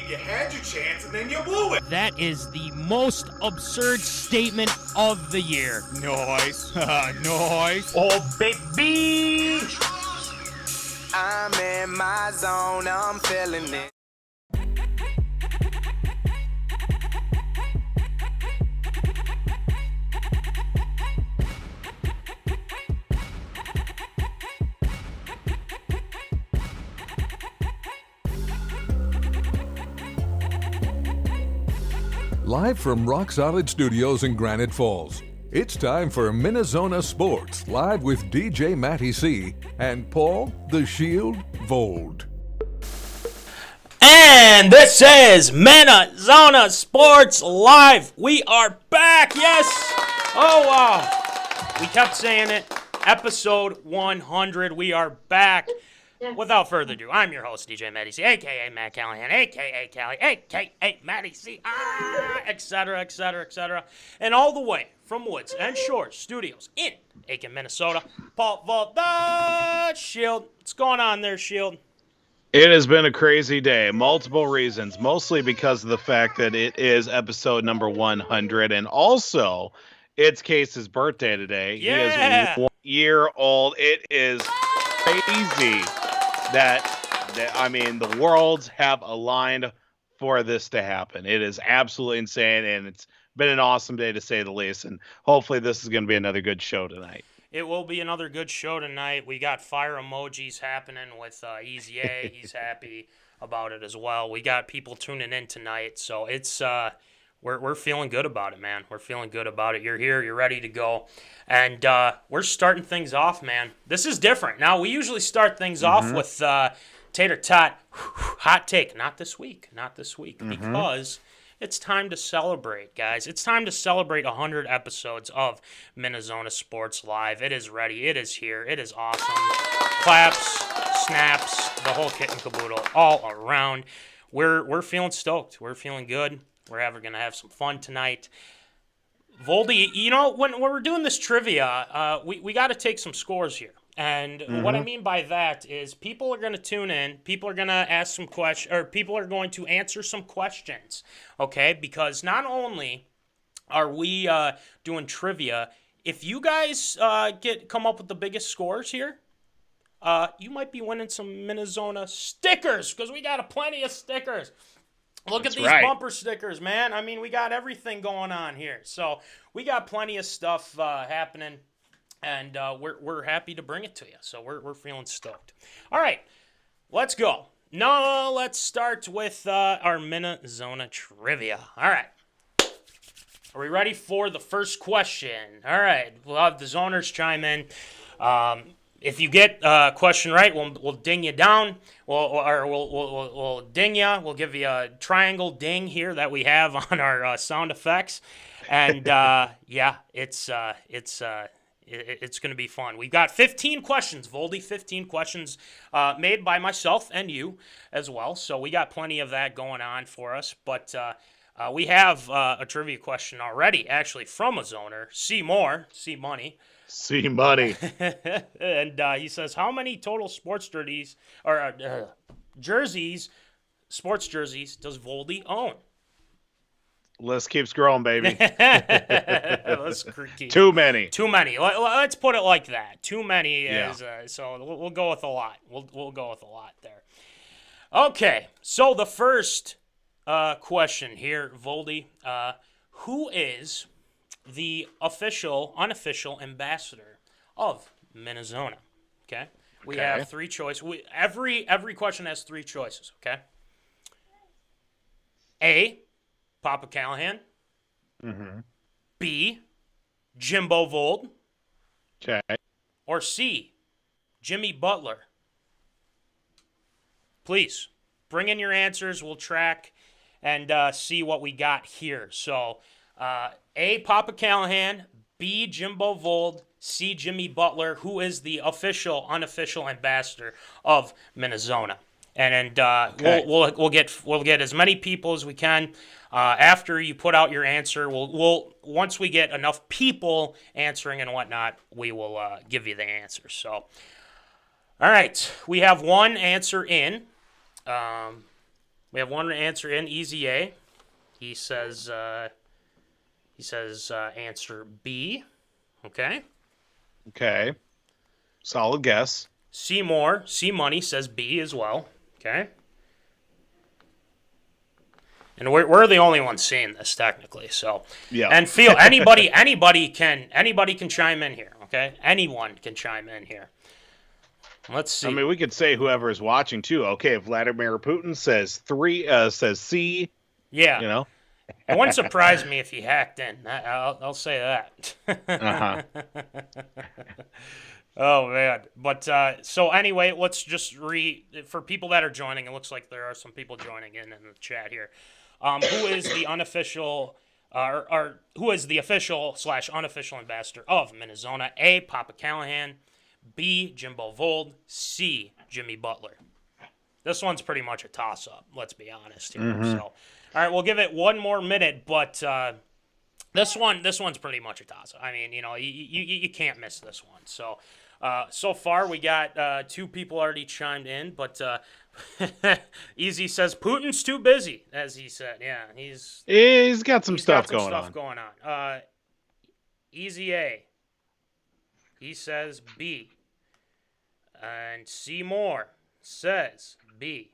You had your chance and then you blew it. That is the most absurd statement of the year. Nice. Nice. Oh, baby. I'm in my zone, I'm feeling it. Live from Rock Solid Studios in Granite Falls, it's time for MinneZona Sports, live with DJ Matty C. and Paul the Shield Vold. And this is MinneZona Sports Live. We are back, yes! Oh, wow. We kept saying it. Episode 100, we are back. Without further ado, I'm your host, DJ Matty C., a.k.a. Matt Callahan, a.k.a. Callie, a.k.a. Matty C., etc., etc., etc. And all the way from Woods and Shores Studios in Aiken, Minnesota, Paul Vault, the Shield. What's going on there, Shield? It has been a crazy day. Multiple reasons, mostly because of the fact that it is episode number 100, and also it's Case's birthday today. Yeah. He is 1 year old. It is crazy that I mean, the worlds have aligned for this to happen. It is absolutely insane, and it's been an awesome day to say the least, and hopefully this is going to be another good show tonight. It will be another good show tonight. We got fire emojis happening with Easy A. He's happy about it as well. We got people tuning in tonight, so it's we're feeling good about it, man. We're feeling good about it. You're here. You're ready to go. And we're starting things off, man. This is different. Now, we usually start things off with Tater Tot hot take. Not this week. Not this week. Because it's time to celebrate, guys. It's time to celebrate 100 episodes of MinneZona Sports Live. It is ready. It is here. It is awesome. Claps, snaps, the whole kit and caboodle, all around. We're feeling stoked. We're feeling good. We're going to have some fun tonight. Voldy, you know, when we're doing this trivia, we got to take some scores here. And what I mean by that is people are going to tune in. People are going to ask some questions, or people are going to answer some questions, okay? Because not only are we doing trivia, if you guys come up with the biggest scores here, you might be winning some MinneZona stickers, because we got plenty of stickers. Look at these bumper stickers, man. I mean, we got everything going on here. So we got plenty of stuff happening, and we're happy to bring it to you. So we're feeling stoked. All right, let's go. No, let's start with our MinneZona Trivia. All right. Are we ready for the first question? All right, we'll have the zoners chime in. If you get a question right, we'll ding you down. We'll ding you. We'll give you a triangle ding here that we have on our sound effects, and yeah, it's going to be fun. We've got 15 questions, Voldy. 15 questions made by myself and you as well. So we got plenty of that going on for us, but. We have a trivia question already, actually, from a zoner. See more, see money. See money. And he says, how many total sports jerseys, sports jerseys, does Voldy own? List keeps growing, baby. Too many. Too many. Let's put it like that. Too many is, so we'll go with a lot. We'll go with a lot there. Okay, so the first... question here, Voldy. Who is the unofficial ambassador of MinneZona? Okay, we have three choices. Every question has three choices. Okay. A, Papa Callahan. B, Jimbo Vold. Okay. Or C, Jimmy Butler. Please bring in your answers. We'll track and see what we got here. So, A, Papa Callahan, B, Jimbo Vold, C, Jimmy Butler, who is the unofficial ambassador of MinneZona. And we'll get as many people as we can. After you put out your answer, we'll once we get enough people answering and whatnot, we will give you the answer. So, all right, we have one answer in. We have one answer in, Easy A. He says answer B. Okay. Okay. Solid guess. C Money says B as well. Okay. And we're the only ones seeing this technically. So yeah. And feel anybody can chime in here. Okay. Anyone can chime in here. Let's see. I mean, we could say whoever is watching too. Okay, Vladimir Putin says says C. Yeah. You know, it wouldn't surprise me if he hacked in. I'll say that. Oh man! But so anyway, let's just for people that are joining. It looks like there are some people joining in the chat here. Who is the unofficial? Or who is the official/unofficial ambassador of MinneZona? A, Papa Callahan. B, Jimbo Vold. C, Jimmy Butler. This one's pretty much a toss-up, let's be honest here. So, all right, we'll give it one more minute, but this one's pretty much a toss-up. I mean, you know, you can't miss this one. So, so far we got two people already chimed in, but Easy says Putin's too busy, as he said. Yeah, he's got some stuff going on. Easy A. He says B. And Seymour says B.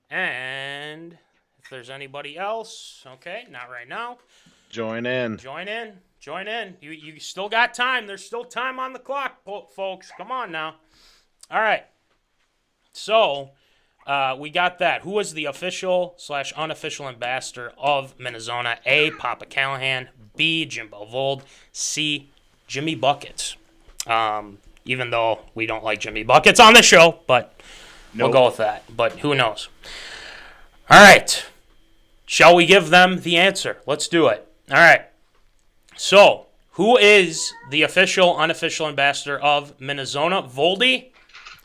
And if there's anybody else, okay, not right now. Join in. You still got time. There's still time on the clock, folks. Come on now. All right. So we got that. Who is the official/unofficial ambassador of MinneZona? A, Papa Callahan. B, Jimbo Vold. C, Jimmy Buckets. Even though we don't like Jimmy Buckets on the show, but we'll go with that. But who knows? All right. Shall we give them the answer? Let's do it. All right. So, who is the unofficial ambassador of MinneZona? Voldy,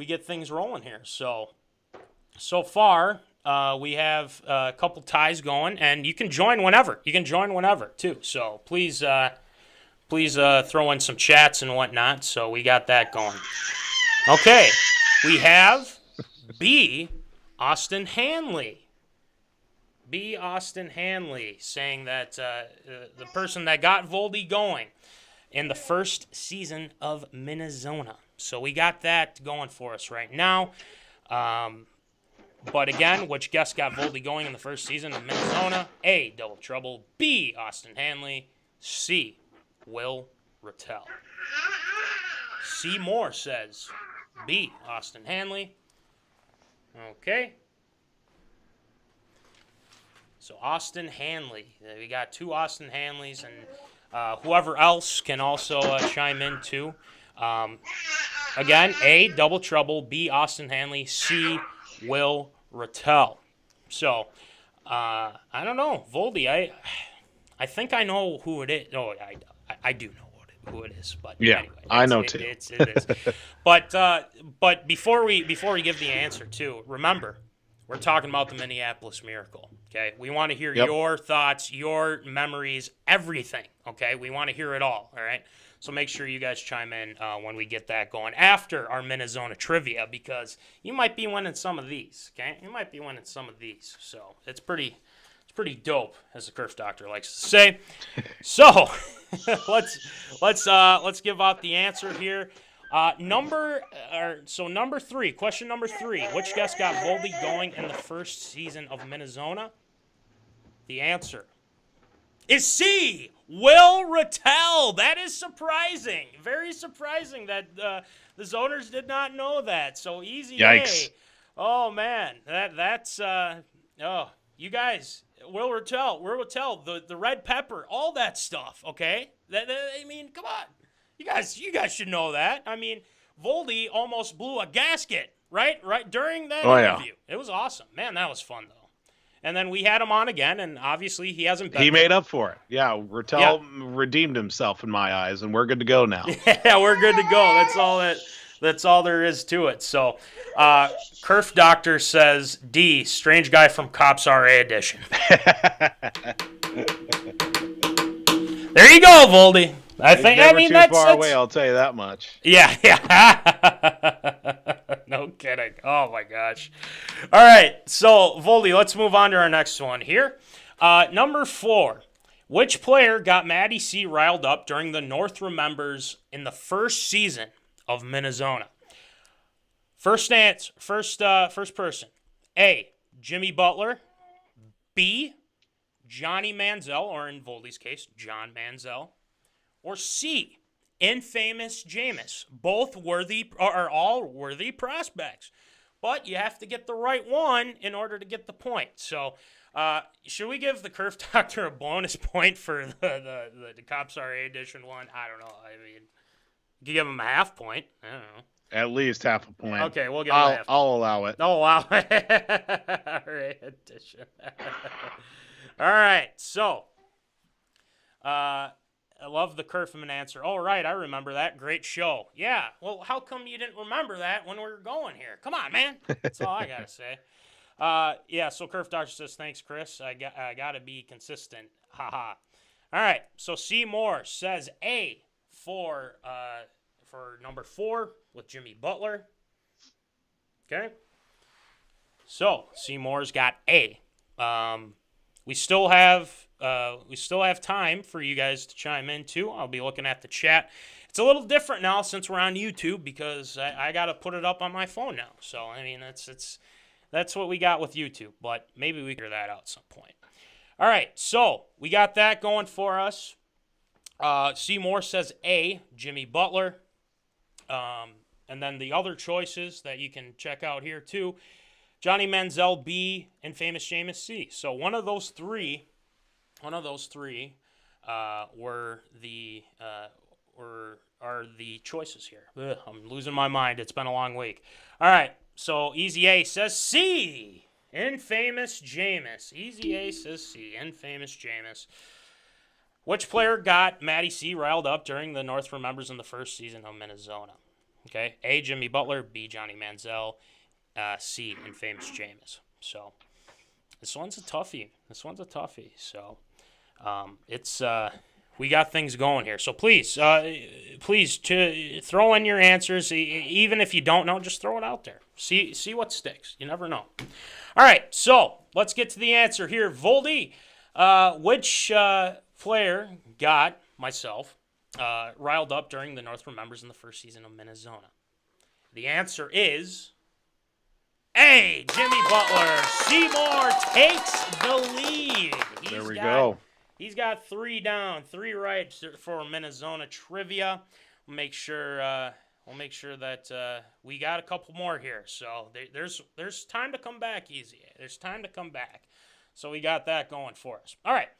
we get things rolling here. So far, we have a couple ties going, and you can join whenever. You can join whenever, too. So please throw in some chats and whatnot. So we got that going. Okay, we have B. Austin Hanley. B. Austin Hanley saying that the person that got Voldy going in the first season of MinneZona. So we got that going for us right now. But again, which guest got Voldy going in the first season of MinneZona? A. Double Trouble. B. Austin Hanley. C. Will Rattel. C. Moore says B. Austin Hanley. Okay. So Austin Hanley. We got 2 Austin Hanleys, and whoever else can also chime in too. Again, A. Double Trouble. B. Austin Hanley. C. Will Rattel. So I don't know, Voldy. I think I know who it is. Oh, I do know who it is. But yeah, anyway, I know too. It is. But before we give the answer too, remember, we're talking about the Minneapolis Miracle. Okay, we want to hear your thoughts, your memories, everything. Okay, we want to hear it all. All right. So make sure you guys chime in when we get that going after our MinneZona Trivia, because you might be winning some of these. Okay, you might be winning some of these. So it's pretty dope, as the Kerf Doctor likes to say. So let's give out the answer here. Number 3, question number 3. Which guest got Voldy going in the first season of MinneZona? The answer is C. Will Rattel. That is surprising. Very surprising that the zoners did not know that. So easy. Yikes. A. Oh man, that's you guys. Will Rattel, the red pepper, all that stuff. Okay, I mean, come on, you guys should know that. I mean, Voldy almost blew a gasket right during that interview. Yeah. It was awesome, man. That was fun though. And then we had him on again, and obviously he hasn't been. He made up for it. Yeah, Rattel redeemed himself in my eyes, and we're good to go now. Yeah, we're good to go. That's all there is to it. So, Kerf Doctor says D, strange guy from Cops RA edition. There you go, Voldy. That's far away. I'll tell you that much. Yeah. No kidding. Oh my gosh. All right, so Voldy, let's move on to our next one here. Number 4. Which player got Maddie C riled up during the North Remembers in the first season of MinneZona? First person. A. Jimmy Butler. B. Johnny Manziel, or in Voldy's case, John Manziel. Or C. Infamous Jameis. Both all worthy prospects. But you have to get the right one in order to get the point. So, should we give the Kerf Doctor a bonus point for the Cops RA edition one? I don't know. I mean, you give him a half point. I don't know. At least half a point. Okay, we'll give him a half. I'll allow it. I'll allow it. RA edition. All right, so I love the Kerfman answer. All right, I remember that. Great show. Yeah, well, how come you didn't remember that when we were going here? Come on, man. That's all I got to say. So Kerf Doctor says, thanks, Chris. I got to be consistent. Ha. All right, so C. Moore says A for number 4 with Jimmy Butler. Okay. So C. Moore's got A. We still have time for you guys to chime in too. I'll be looking at the chat. It's a little different now since we're on YouTube because I got to put it up on my phone now. So I mean that's what we got with YouTube, but maybe we can figure that out at some point. All right, so we got that going for us. C. Moore says A, Jimmy Butler, and then the other choices that you can check out here too. Johnny Manziel, B, and Famous Jameis, C. So one of those three are the choices here. Ugh, I'm losing my mind. It's been a long week. All right, so Easy A says C, Infamous Jameis. Easy A says C, Infamous Jameis. Which player got Matty C riled up during the North Remembers in the first season of MinneZona? Okay, A, Jimmy Butler, B, Johnny Manziel, C, Infamous Jameis. So this one's a toughie. So it's we got things going here. So please throw in your answers. Even if you don't know, just throw it out there. See what sticks. You never know. All right, so let's get to the answer here. Voldy, which player got myself riled up during the North Remembers in the first season of MinneZona? The answer is A, Jimmy Butler. Seymour takes the lead. There we go. He's got 3 down, 3 right for MinneZona Trivia. We'll make sure that we got a couple more here. So there's time to come back, Easy. There's time to come back. So we got that going for us. All right.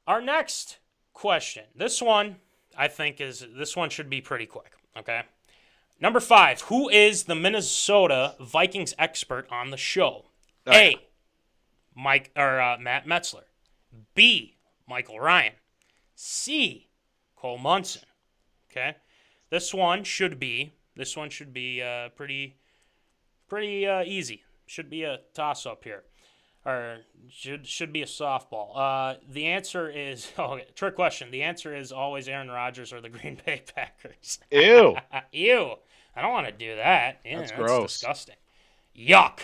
Our next question. This one, I think, this one should be pretty quick. Okay. Number 5. Who is the Minnesota Vikings expert on the show? A, Matt Metzler. B, Michael Ryan. C, Cole Munson. Okay. This one should be pretty easy. Should be a toss-up here. Or should be a softball. The answer is trick question. The answer is always Aaron Rodgers or the Green Bay Packers. Ew. Ew. I don't want to do that. That's gross. Disgusting. Yuck.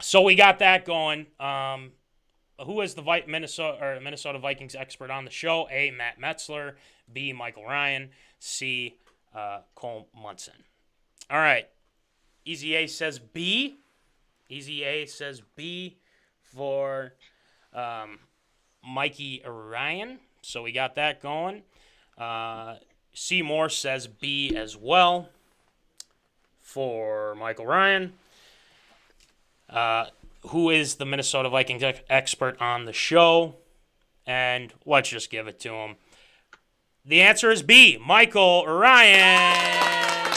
So we got that going. Who is the Minnesota Vikings expert on the show? A, Matt Metzler. B, Michael Ryan. C, Cole Munson. All right. Easy A says B. Easy A says B for Mikey Ryan. So we got that going. Seymour says B as well for Michael Ryan. Who is the Minnesota Vikings expert on the show? And let's just give it to him. The answer is B, Michael Ryan.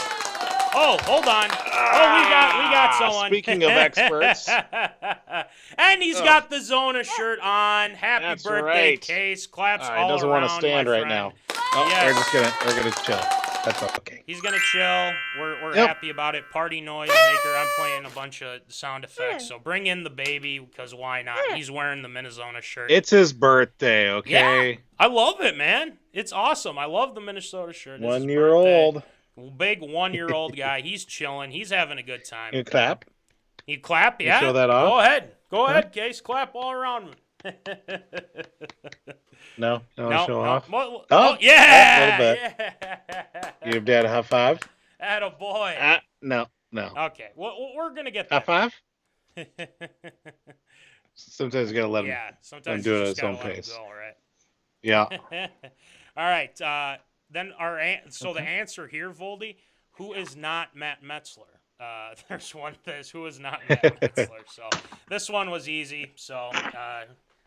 Oh, hold on. Oh, we got someone. Speaking of experts. And he's got the Zona shirt on. Happy That's birthday, right. Case. Claps all around. He doesn't want to stand right friend. now. Oh, Yes. we're gonna chill. That's okay. He's gonna chill. We're Yep. happy about it. Party noise maker. I'm playing a bunch of sound effects. So bring in the baby, because why not? He's wearing the MinneZona shirt. It's his birthday, okay? Yeah, I love it, man. It's awesome. I love the Minnesota shirt. It's his 1 year birthday. old. Big 1-year-old guy. He's chilling. He's having a good time. You clap? You clap, yeah? show that off? Go ahead, Case. Clap all around me. No, show off. Yeah. a little bit. Yeah. Your dad a high five? Atta boy. No. Okay. Well, we're gonna get High that. five? Sometimes you gotta let him. Yeah. Sometimes do you it just at his own gotta let pace. him go, right? Yeah. All right. Then the answer here, Voldy, who is not Matt Metzler? There's who is not Matt Metzler. So this one was easy. So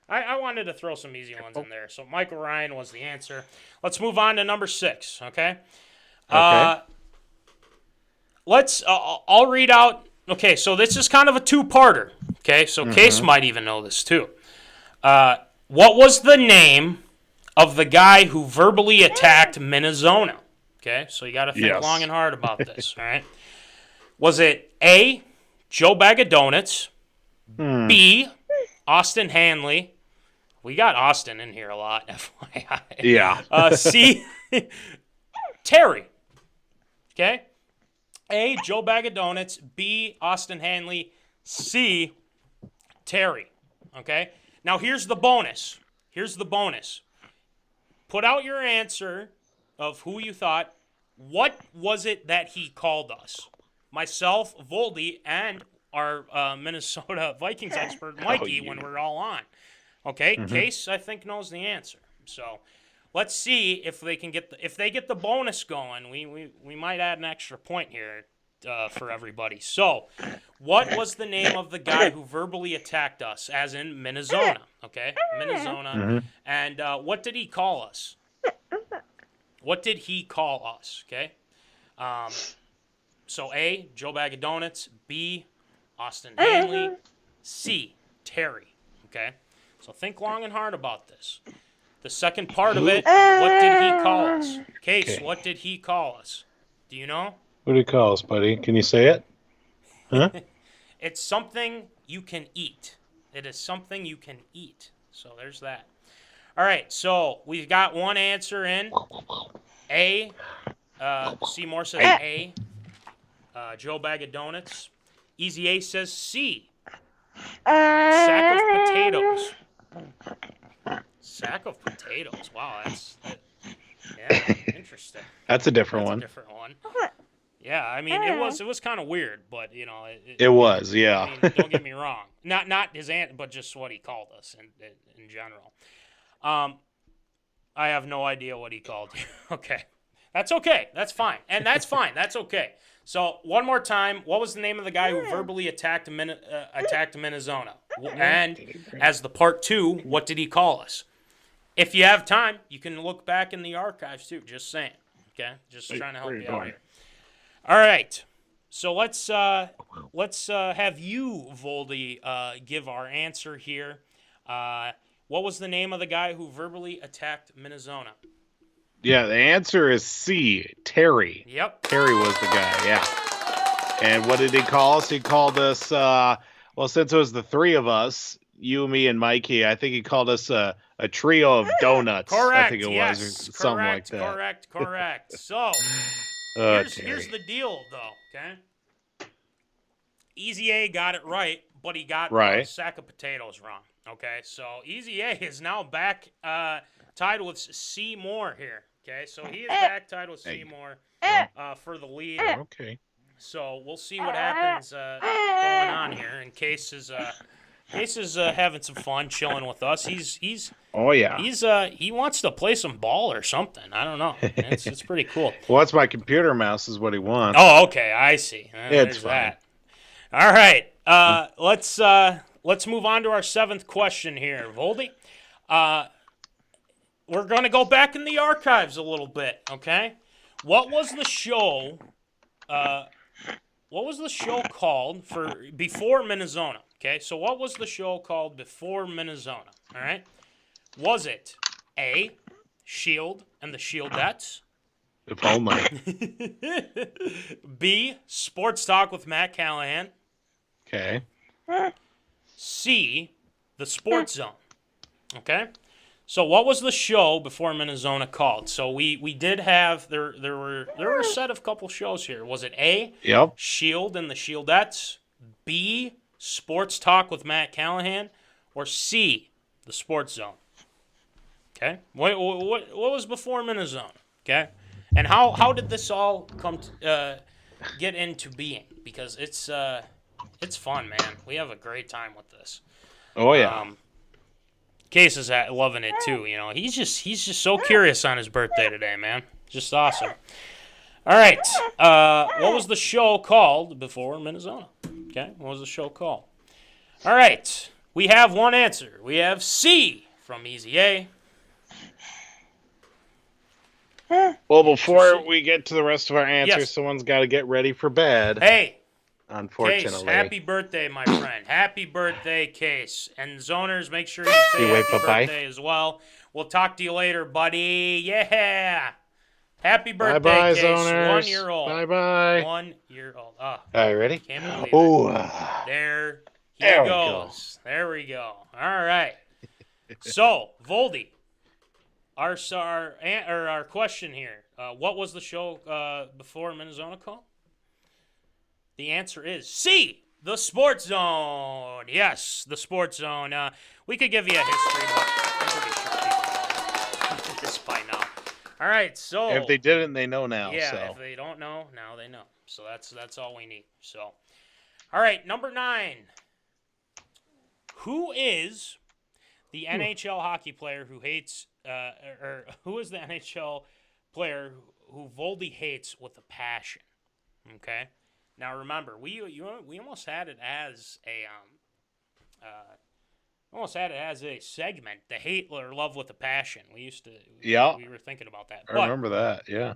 I wanted to throw some easy ones in there. So Michael Ryan was the answer. Let's move on to number 6. Okay. I'll read out. Okay. So this is kind of a 2-parter. Okay. So Case might even know this too. What was the name of the guy who verbally attacked MinneZona? Okay, so you got to think long and hard about this, all right? Was it A, Joe Bag of Donuts, B, Austin Hanley? We got Austin in here a lot, FYI. Yeah. C, Terry. Okay? A, Joe Bag of Donuts, B, Austin Hanley, C, Terry. Okay? Now here's the bonus. Put out your answer of who you thought. What was it that he called us? Myself, Voldy, and our Minnesota Vikings expert, Mikey, when we're all on. Okay? Case, I think, knows the answer. So let's see if they can if they get the bonus going. We might add an extra point here for everybody. So what was the name of the guy who verbally attacked us, as in MinneZona? Okay? MinneZona. And what did he call us? What did he call us? Okay? So A, Joe Bag of Donuts. B, Austin Hanley. C, Terry. Okay? So think long and hard about this. The second part of it, what did he call us? Case, Okay. what did he call us? Do you know? What do you call us, buddy? Can you say it? Huh? It's something you can eat. It is something you can eat. So there's that. All right, so we've got one answer in. A. Seymour says A. Joe Bag of Donuts. Easy A says C. Sack of potatoes. Sack of potatoes. Wow, yeah, interesting. That's a different That's one. a different one. Yeah, I mean, it was kind of weird, but you know, It was, yeah. I mean, don't get me wrong. Not his aunt, but just what he called us in general. I have no idea what he called you. Okay, that's okay. That's fine, and that's fine. That's okay. So one more time, what was the name of the guy who verbally attacked MinneZona? And as the part 2, what did he call us? If you have time, you can look back in the archives too. Just saying. Okay, just trying to help you out here. All right, so let's have you, Voldy, give our answer here. What was the name of the guy who verbally attacked MinneZona? Yeah, the answer is C, Terry. Yep. Terry was the guy, yeah. And what did he call us? He called us, well, since it was the three of us, you, me, and Mikey, I think he called us a trio of donuts. Correct. I think it yes. was, or something like that. Correct. So, here's the deal, though, okay? Easy A got it right, but he got a sack of potatoes wrong, okay? So, Easy A is now back tied with Seymour here, okay? So, he is back tied with Seymour for the lead. Okay. So, we'll see what happens going on here. And Case is having some fun chilling with us. He's Oh yeah. He wants to play some ball or something. I don't know. It's pretty cool. Well, that's my computer mouse is what he wants. Oh, okay. I see. It's fine. That. All right. Let's move on to our 7th question here, Voldy. We're going to go back in the archives a little bit, okay? What was the show called for before MinneZona? Okay, so what was the show called before MinneZona? All right, was it A, Shield and the Shieldettes? If only. B, Sports Talk with Matt Callahan? Okay. C, the Sports Zone? Okay, so what was the show before MinneZona called? So we did have there were a set of couple shows here. Was it A, Yep. Shield and the Shieldettes? B, Sports Talk with Matt Callahan, or C, the Sports Zone? Okay, what was before MinneZona? Okay, and how did this all come to, get into being? Because it's fun, man. We have a great time with this. Oh yeah. Case is loving it too. You know, he's just so curious on his birthday today, man. Just awesome. All right, what was the show called before MinneZona? Okay, what was the show called? All right, we have one answer. We have C from Easy A. Well, before we get to the rest of our answers, Yes. someone's got to get ready for bed. Hey, Unfortunately. Case, happy birthday, my friend. Happy birthday, Case. And Zoners, make sure you say wave happy bye-bye. birthday as well. We'll talk to you later, buddy. Yeah. Happy birthday, Bye-bye, Case. Zoners. 1 year old. Bye-bye. 1 year old. Oh, All right, ready? can't believe it. Oh, There he There we goes. There we go. All right. So, Voldy, our question here. What was the show before MinneZona called? The answer is C, the Sports Zone. Yes, the Sports Zone. We could give you a history, but I'm pretty sure people know this by now. All right, so if they didn't, they know now. yeah, So. if they don't know, now they know. So that's all we need. So, all right, number 9. Who is the NHL hockey player who hates, or who is the NHL player who Voldy hates with a passion? Okay. Now remember, we almost had it as a segment, the hate or love with a passion. We used to. Yeah. We were thinking about that. I remember that, yeah.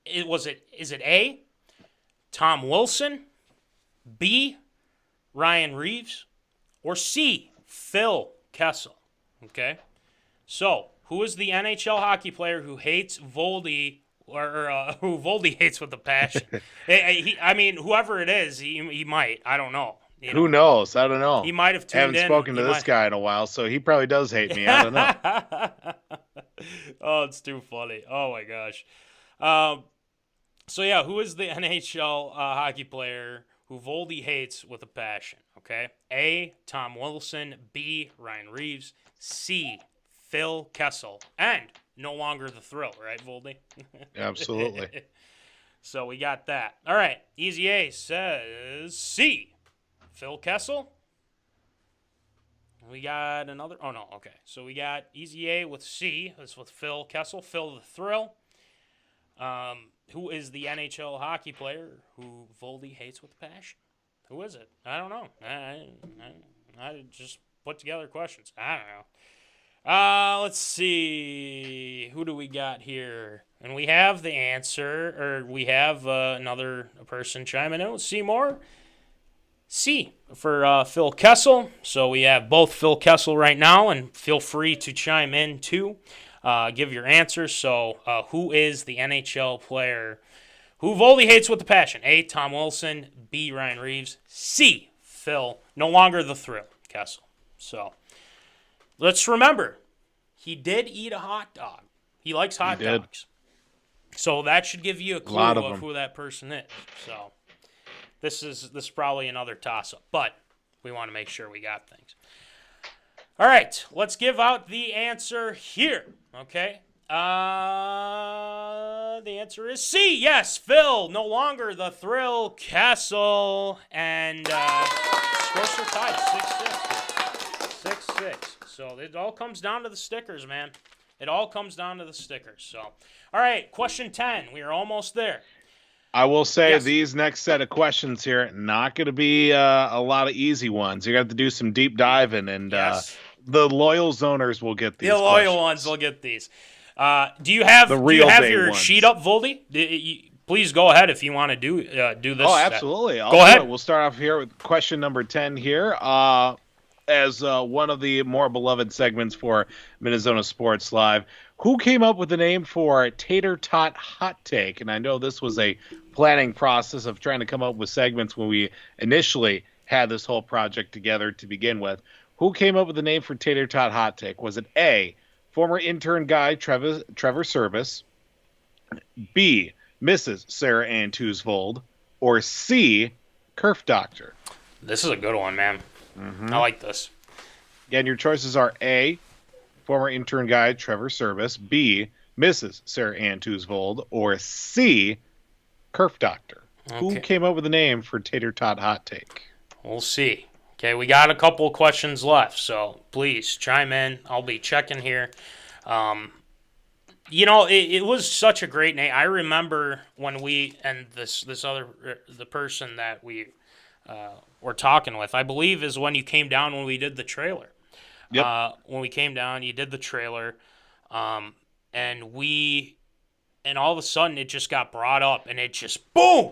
Is it A, Tom Wilson, B, Ryan Reeves, or C, Phil Kessel? Okay? So, who is the NHL hockey player who hates Voldy, or who Voldy hates with a passion? I mean, whoever it is, he might. I don't know. Who knows? I don't know. He might have tuned in. Haven't spoken to this guy in a while, so he probably does hate me. I don't know. Oh, it's too funny. Oh, my gosh. So, yeah, who is the NHL hockey player who Voldy hates with a passion? Okay? A, Tom Wilson. B, Ryan Reeves. C, Phil Kessel. And no longer the thrill, right, Voldy? Absolutely. So we got that. All right. Easy A says C, Phil Kessel. We got another. Oh, no. Okay. So we got Easy A with C. That's with Phil Kessel. Phil the Thrill. Who is the NHL hockey player who Voldy hates with passion? Who is it? I don't know. I just put together questions. I don't know. Let's see. Who do we got here? And we have the answer, or we have another person chiming in. Let's see more. C for Phil Kessel. So we have both Phil Kessel right now, and feel free to chime in too. Give your answers. So who is the NHL player who Voldy hates with a passion? A, Tom Wilson. B, Ryan Reeves. C, Phil, no longer the thrill, Kessel. So let's remember, he did eat a hot dog. He likes hot dogs. So that should give you a clue of who that person is. So this is probably another toss-up, but we want to make sure we got things. All right, let's give out the answer here, okay? The answer is C. Yes, Phil, no longer the thrill, Kessel, and scores are tied, 6-6. 6-6. So it all comes down to the stickers, man. It all comes down to the stickers. So, all right, question 10. We are almost there. I will say these next set of questions here, not going to be a lot of easy ones. You're going to have to do some deep diving, and the loyal zoners will get these. The loyal ones will get these. Do you have your ones. Sheet up, Voldy? Please go ahead if you want to do this. Oh, absolutely. Go ahead. We'll start off here with question number 10 here. As one of the more beloved segments for MinneZona Sports Live, who came up with the name for Tater Tot Hot Take? And I know this was a planning process of trying to come up with segments when we initially had this whole project together to begin with. Who came up with the name for Tater Tot Hot Take? Was it A, former intern guy Trevor Service, B, Mrs. Sarah Ann Toosvold, or C, Kerf Doctor? This is a good one, man. Mm-hmm. I like this. Again, your choices are A, former intern guy Trevor Service, B, Mrs. Sarah Ann Toosvold, or C, Kerf Doctor. Okay. Who came up with the name for Tater Tot Hot Take? We'll see. Okay, we got a couple questions left, so please chime in. I'll be checking here. It was such a great name. I remember when we, and the person that we were talking with, I believe is when you came down when we did the trailer. Yep. When we came down, you did the trailer, and all of a sudden it just got brought up, and it just, boom!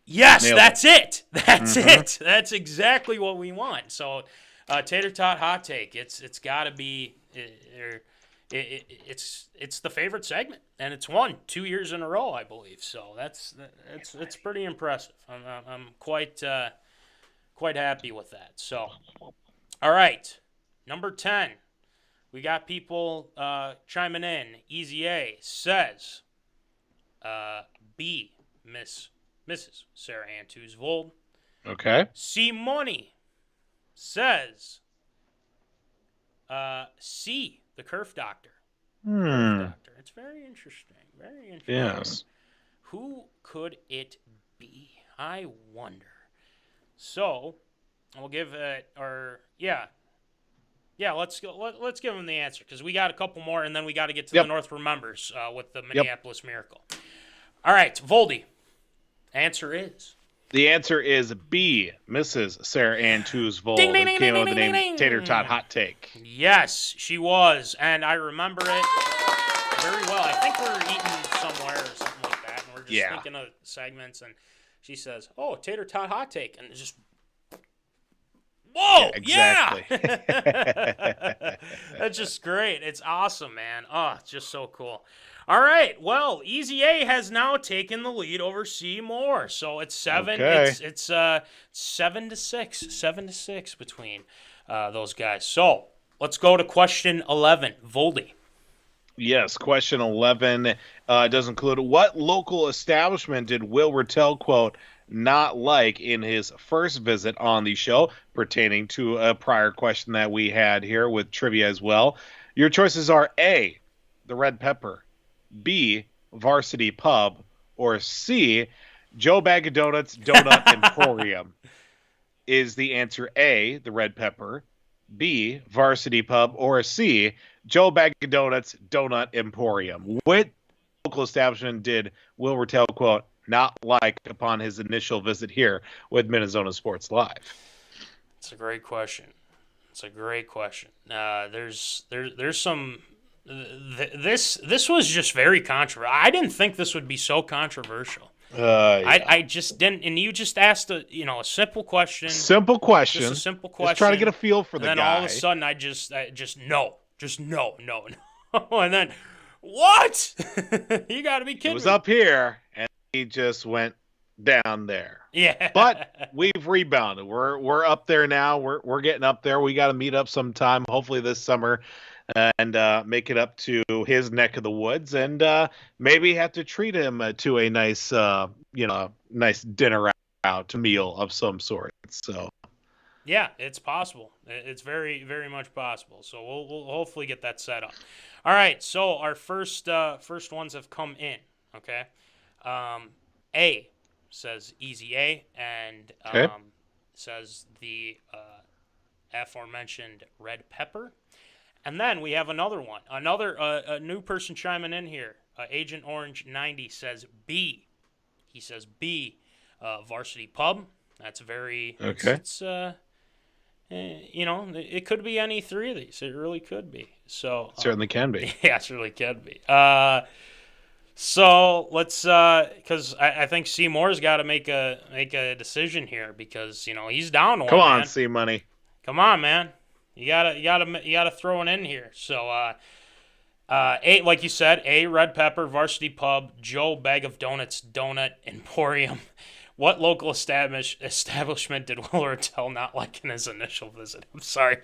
Yes, that's it. That's it. That's exactly what we want. So, Tater Tot Hot Take. It's got to be. It's the favorite segment, and it's won 2 years in a row, I believe. So it's pretty impressive. I'm quite happy with that. So, all right, number 10. We got people chiming in. Easy A says B, Mrs. Sarah Ann Toosvold. Okay. C Money says C, the Kerf Doctor. Kerf Doctor. It's very interesting. Very interesting. Yes. Who could it be? I wonder. So, we'll give it let's give him the answer, because we got a couple more, and then we got to get to the North Remembers with the Minneapolis Miracle. All right, Voldy. The answer is B, Mrs. Sarah Ann Toosvold, who came up with the name Tater Tot Hot Take. Yes, she was, and I remember it very well. I think we were eating somewhere or something like that, and we're just thinking of segments, and she says, "Oh, Tater Tot Hot Take," and it's just Whoa, exactly. yeah. That's just great. It's awesome, man. Oh, it's just so cool. All right, well, Easy A has now taken the lead over Seymour, so it's 7. Okay. It's 7-6, 7-6 between those guys. So let's go to question 11, Voldy. Yes, question 11 does include, what local establishment did Will Rattel, quote, not like in his first visit on the show, pertaining to a prior question that we had here with trivia as well. Your choices are A, the Red Pepper, B, Varsity Pub, or C, Joe Bag of Donuts Donut Emporium. Is the answer A, the Red Pepper, B, Varsity Pub, or C, Joe Bag of Donuts Donut Emporium? What local establishment did Will Rattel, quote, not like upon his initial visit here with MinneZona Sports Live? It's a great question. It's a great question. There's some. This was just very controversial. I didn't think this would be so controversial. Yeah. I just didn't. And you just asked a simple question. Simple question. Just a simple question. Just trying to get a feel for the and guy. And then all of a sudden, I just no. And then, what? You got to be kidding It was me. up here, and he just went down there. Yeah. But we've rebounded. We're up there now. We're getting up there. We got to meet up sometime, hopefully this summer, and make it up to his neck of the woods, and maybe have to treat him to a nice, nice dinner out, meal of some sort. So. Yeah, it's possible. It's very, very much possible. So we'll hopefully get that set up. All right. So our first ones have come in. Okay. A says Easy A, and says the aforementioned Red Pepper. And then we have another one. A new person chiming in here. Agent Orange 90 says B. He says B, Varsity Pub. That's very okay. It could be any three of these. It really could be. So certainly can be. Yeah, it certainly can be. So let's, because I think Seymour's got to make a decision here, because he's down one. Come on, man. C Money. Come on, man. You gotta throw it in here. So A, like you said, A, Red Pepper, Varsity Pub, Joe Bag of Donuts Donut Emporium. What local establishment did Will Rattel not like in his initial visit? I'm sorry,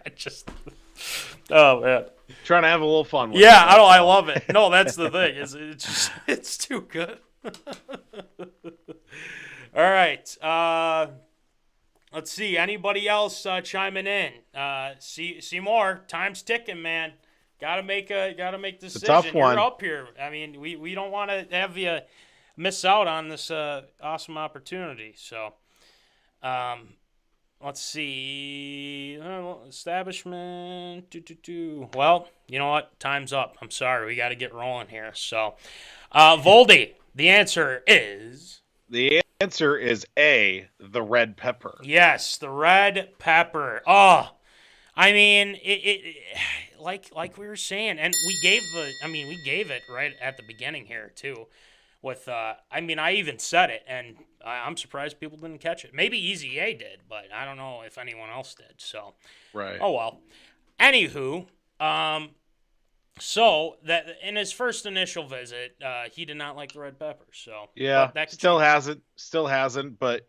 oh man, trying to have a little fun with yeah, I love it. No, that's the thing. It's too good. All right. Let's see. Anybody else chiming in? Seymour, time's ticking, man. Gotta make decision. It's a tough one. You're up here. I mean, we don't want to have you miss out on this awesome opportunity. So, let's see. Establishment. Well, you know what? Time's up. I'm sorry. We got to get rolling here. So, Voldy, the answer is. The answer is A, the Red Pepper. Yes, the Red Pepper. Oh, I mean, it like we were saying, and we gave it right at the beginning here too. With I even said it, and I'm surprised people didn't catch it. Maybe Easy A did, but I don't know if anyone else did. So, right. Oh well. Anywho, so that in his first initial visit, he did not like the Red Pepper. So yeah, still hasn't. But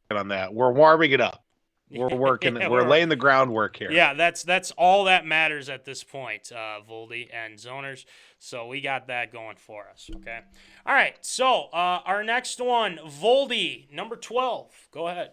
on that, we're warming it up. We're working. Yeah, we're laying the groundwork here. Yeah, that's all that matters at this point, Voldy and Zoners. So we got that going for us. Okay. All right. So our next one, Voldy, number 12. Go ahead.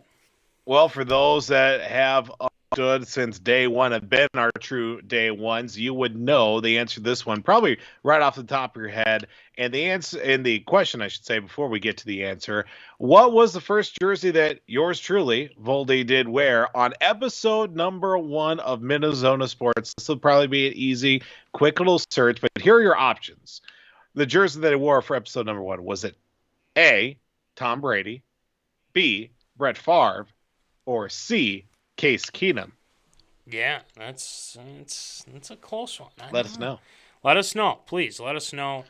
Well, for those that have understood since day one, have been our true day ones, you would know the answer to this one probably right off the top of your head. And the answer, and the question, I should say, before we get to the answer, what was the first jersey that yours truly, Voldy, did wear on episode number 1 of MinneZona Sports? This will probably be an easy, quick little search, but here are your options. The jersey that he wore for episode number 1, was it A, Tom Brady, B, Brett Favre, or C, Case Keenum? Yeah, that's a close one. Let us know. Let us know, please. Let us know.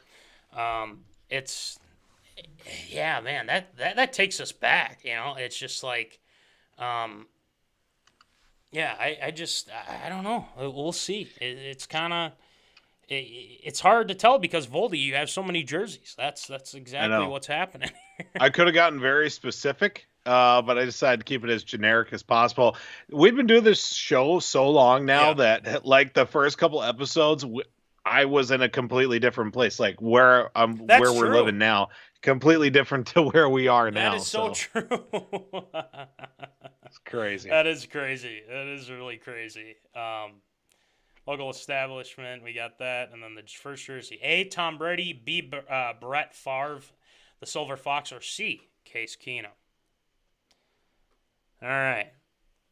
Man, that takes us back. It's just like, Yeah, I don't know. We'll see. It's kind of it's hard to tell because Voldy, you have so many jerseys. That's exactly what's happening. I could have gotten very specific, but I decided to keep it as generic as possible. We've been doing this show so long now that, like, the first couple episodes, I was in a completely different place. Like where we're living now, completely different to where we are now. That is so true. It's crazy. That is crazy. That is really crazy. Local establishment, we got that. And then the first jersey. A, Tom Brady. B, Brett Favre, the Silver Fox. Or C, Case Keenum. All right.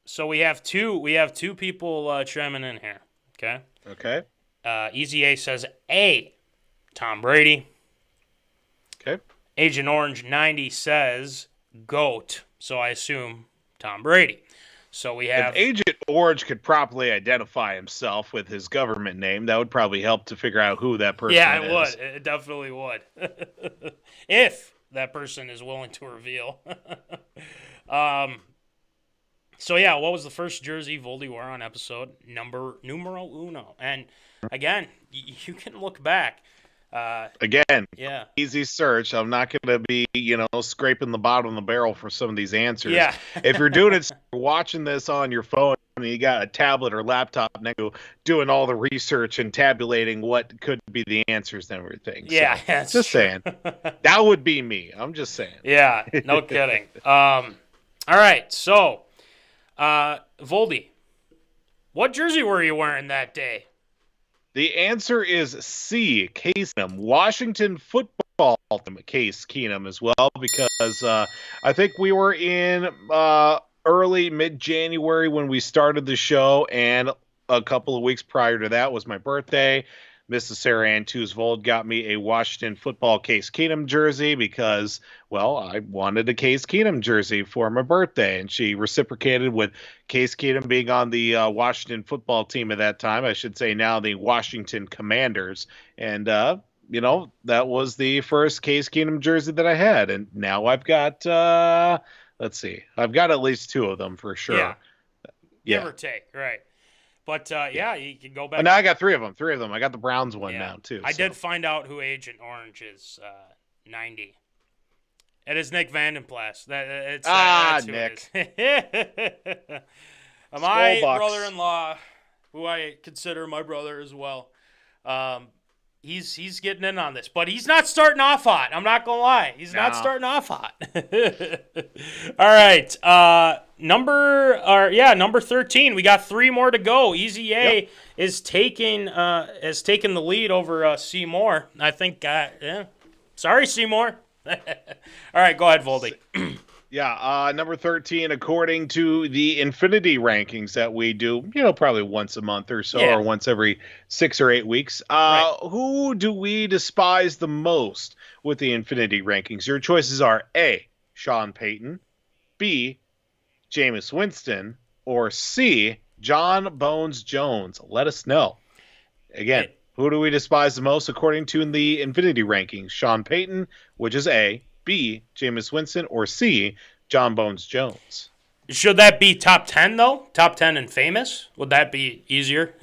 So we have two people chiming in here. Okay? Okay. Easy A says A, Tom Brady. Okay. Agent Orange 90 says GOAT. So I assume Tom Brady. So we have... If Agent Orange could properly identify himself with his government name, that would probably help to figure out who that person is. Yeah, it would. It definitely would. If that person is willing to reveal. So, yeah, what was the first jersey Voldy wore on episode numero uno? And, again, you can look back. Again, yeah, easy search. I'm not going to be, scraping the bottom of the barrel for some of these answers. Yeah. If you're doing it, watching this on your phone, and you got a tablet or laptop next to doing all the research and tabulating what could be the answers and everything. Yeah, so, that's just true. saying. That would be me. I'm just saying. Yeah, no kidding. All right, so, Voldy, what jersey were you wearing that day? The answer is C, Case Keenum. Washington football team, Case Keenum as well, because I think we were in early, mid-January when we started the show, and a couple of weeks prior to that was my birthday. Mrs. Sarah Ann Tewsvold got me a Washington football Case Keenum jersey because, well, I wanted a Case Keenum jersey for my birthday, and she reciprocated with Case Keenum being on the Washington football team at that time. I should say now the Washington Commanders. And, that was the first Case Keenum jersey that I had. And now I've got, let's see, I've got at least two of them for sure. Yeah. Give or take, right. But, you can go back. And now I got three of them. I got the Browns one now, too. I did find out who Agent Orange is, 90. It is Nick Vandenplas. That's Nick. My brother-in-law, who I consider my brother as well, he's getting in on this. But he's not starting off hot. I'm not going to lie. He's not starting off hot. All right. Number 13. We got three more to go. Easy A has taken the lead over Seymour. I think. Sorry, Seymour. All right, go ahead, Voldy. Number 13, according to the Infinity rankings that we do, probably once a month or so, or once every 6 or 8 weeks. Who do we despise the most with the Infinity rankings? Your choices are A, Sean Payton, B, Jameis Winston, or C, John Bones Jones. Let us know. Again, who do we despise the most according to the Infinity rankings? Sean Payton, which is A, B, Jameis Winston, or C, John Bones Jones. Should that be top 10, though? Top 10 and famous? Would that be easier?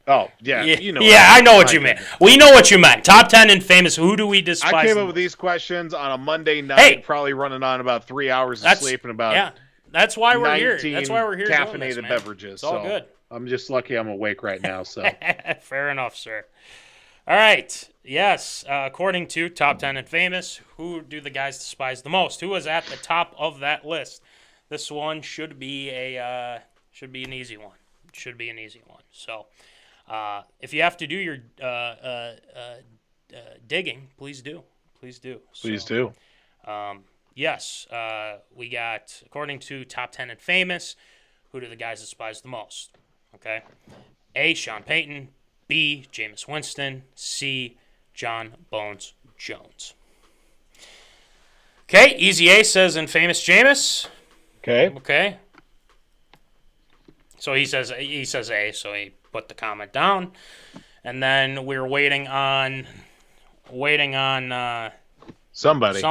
Oh, yeah. I know what you meant. We know what you meant. Top 10 and famous. Who do we despise? I came up with these questions on a Monday night, probably running on about 3 hours of sleep and about that's why we're here. That's why we're here caffeinated doing this, man. beverages. It's all good. I'm just lucky I'm awake right now. So fair enough, sir. All right. Yes. According to Top 10 and Famous, who do the guys despise the most? Who is at the top of that list? This one should be an easy one. Should be an easy one. So, if you have to do your digging, please do. Please do. Please do. Yes. We got, according to Top 10 and Famous, who do the guys despise the most? Okay. A, Sean Payton. B, Jameis Winston. C, John Bones Jones. Okay, Easy A says in famous Jameis. Okay. So he says A, so he put the comment down. And then we're waiting on somebody.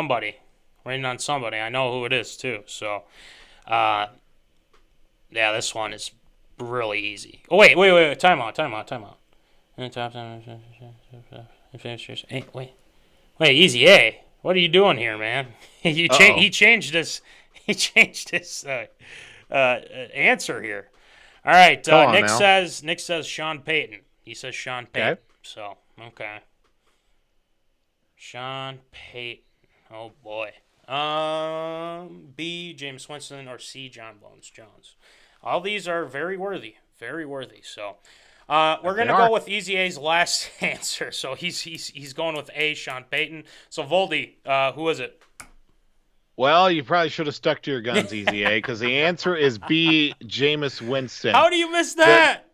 Waiting on somebody. I know who it is too. So Yeah, this one is really easy. Oh, wait. Time out. Hey, wait, Easy A. What are you doing here, man? He changed his answer here. All right, Nick says Sean Payton. He says Sean Payton. Okay. So, okay. Sean Payton. Oh boy. B, James Winston, or C, John Bones Jones. All these are very worthy. Very worthy. So we're gonna go with Easy A's last answer. So he's going with A, Sean Payton. So Voldy, who is it? Well, you probably should have stuck to your guns, Easy A, because the answer is B, Jameis Winston. How do you miss that?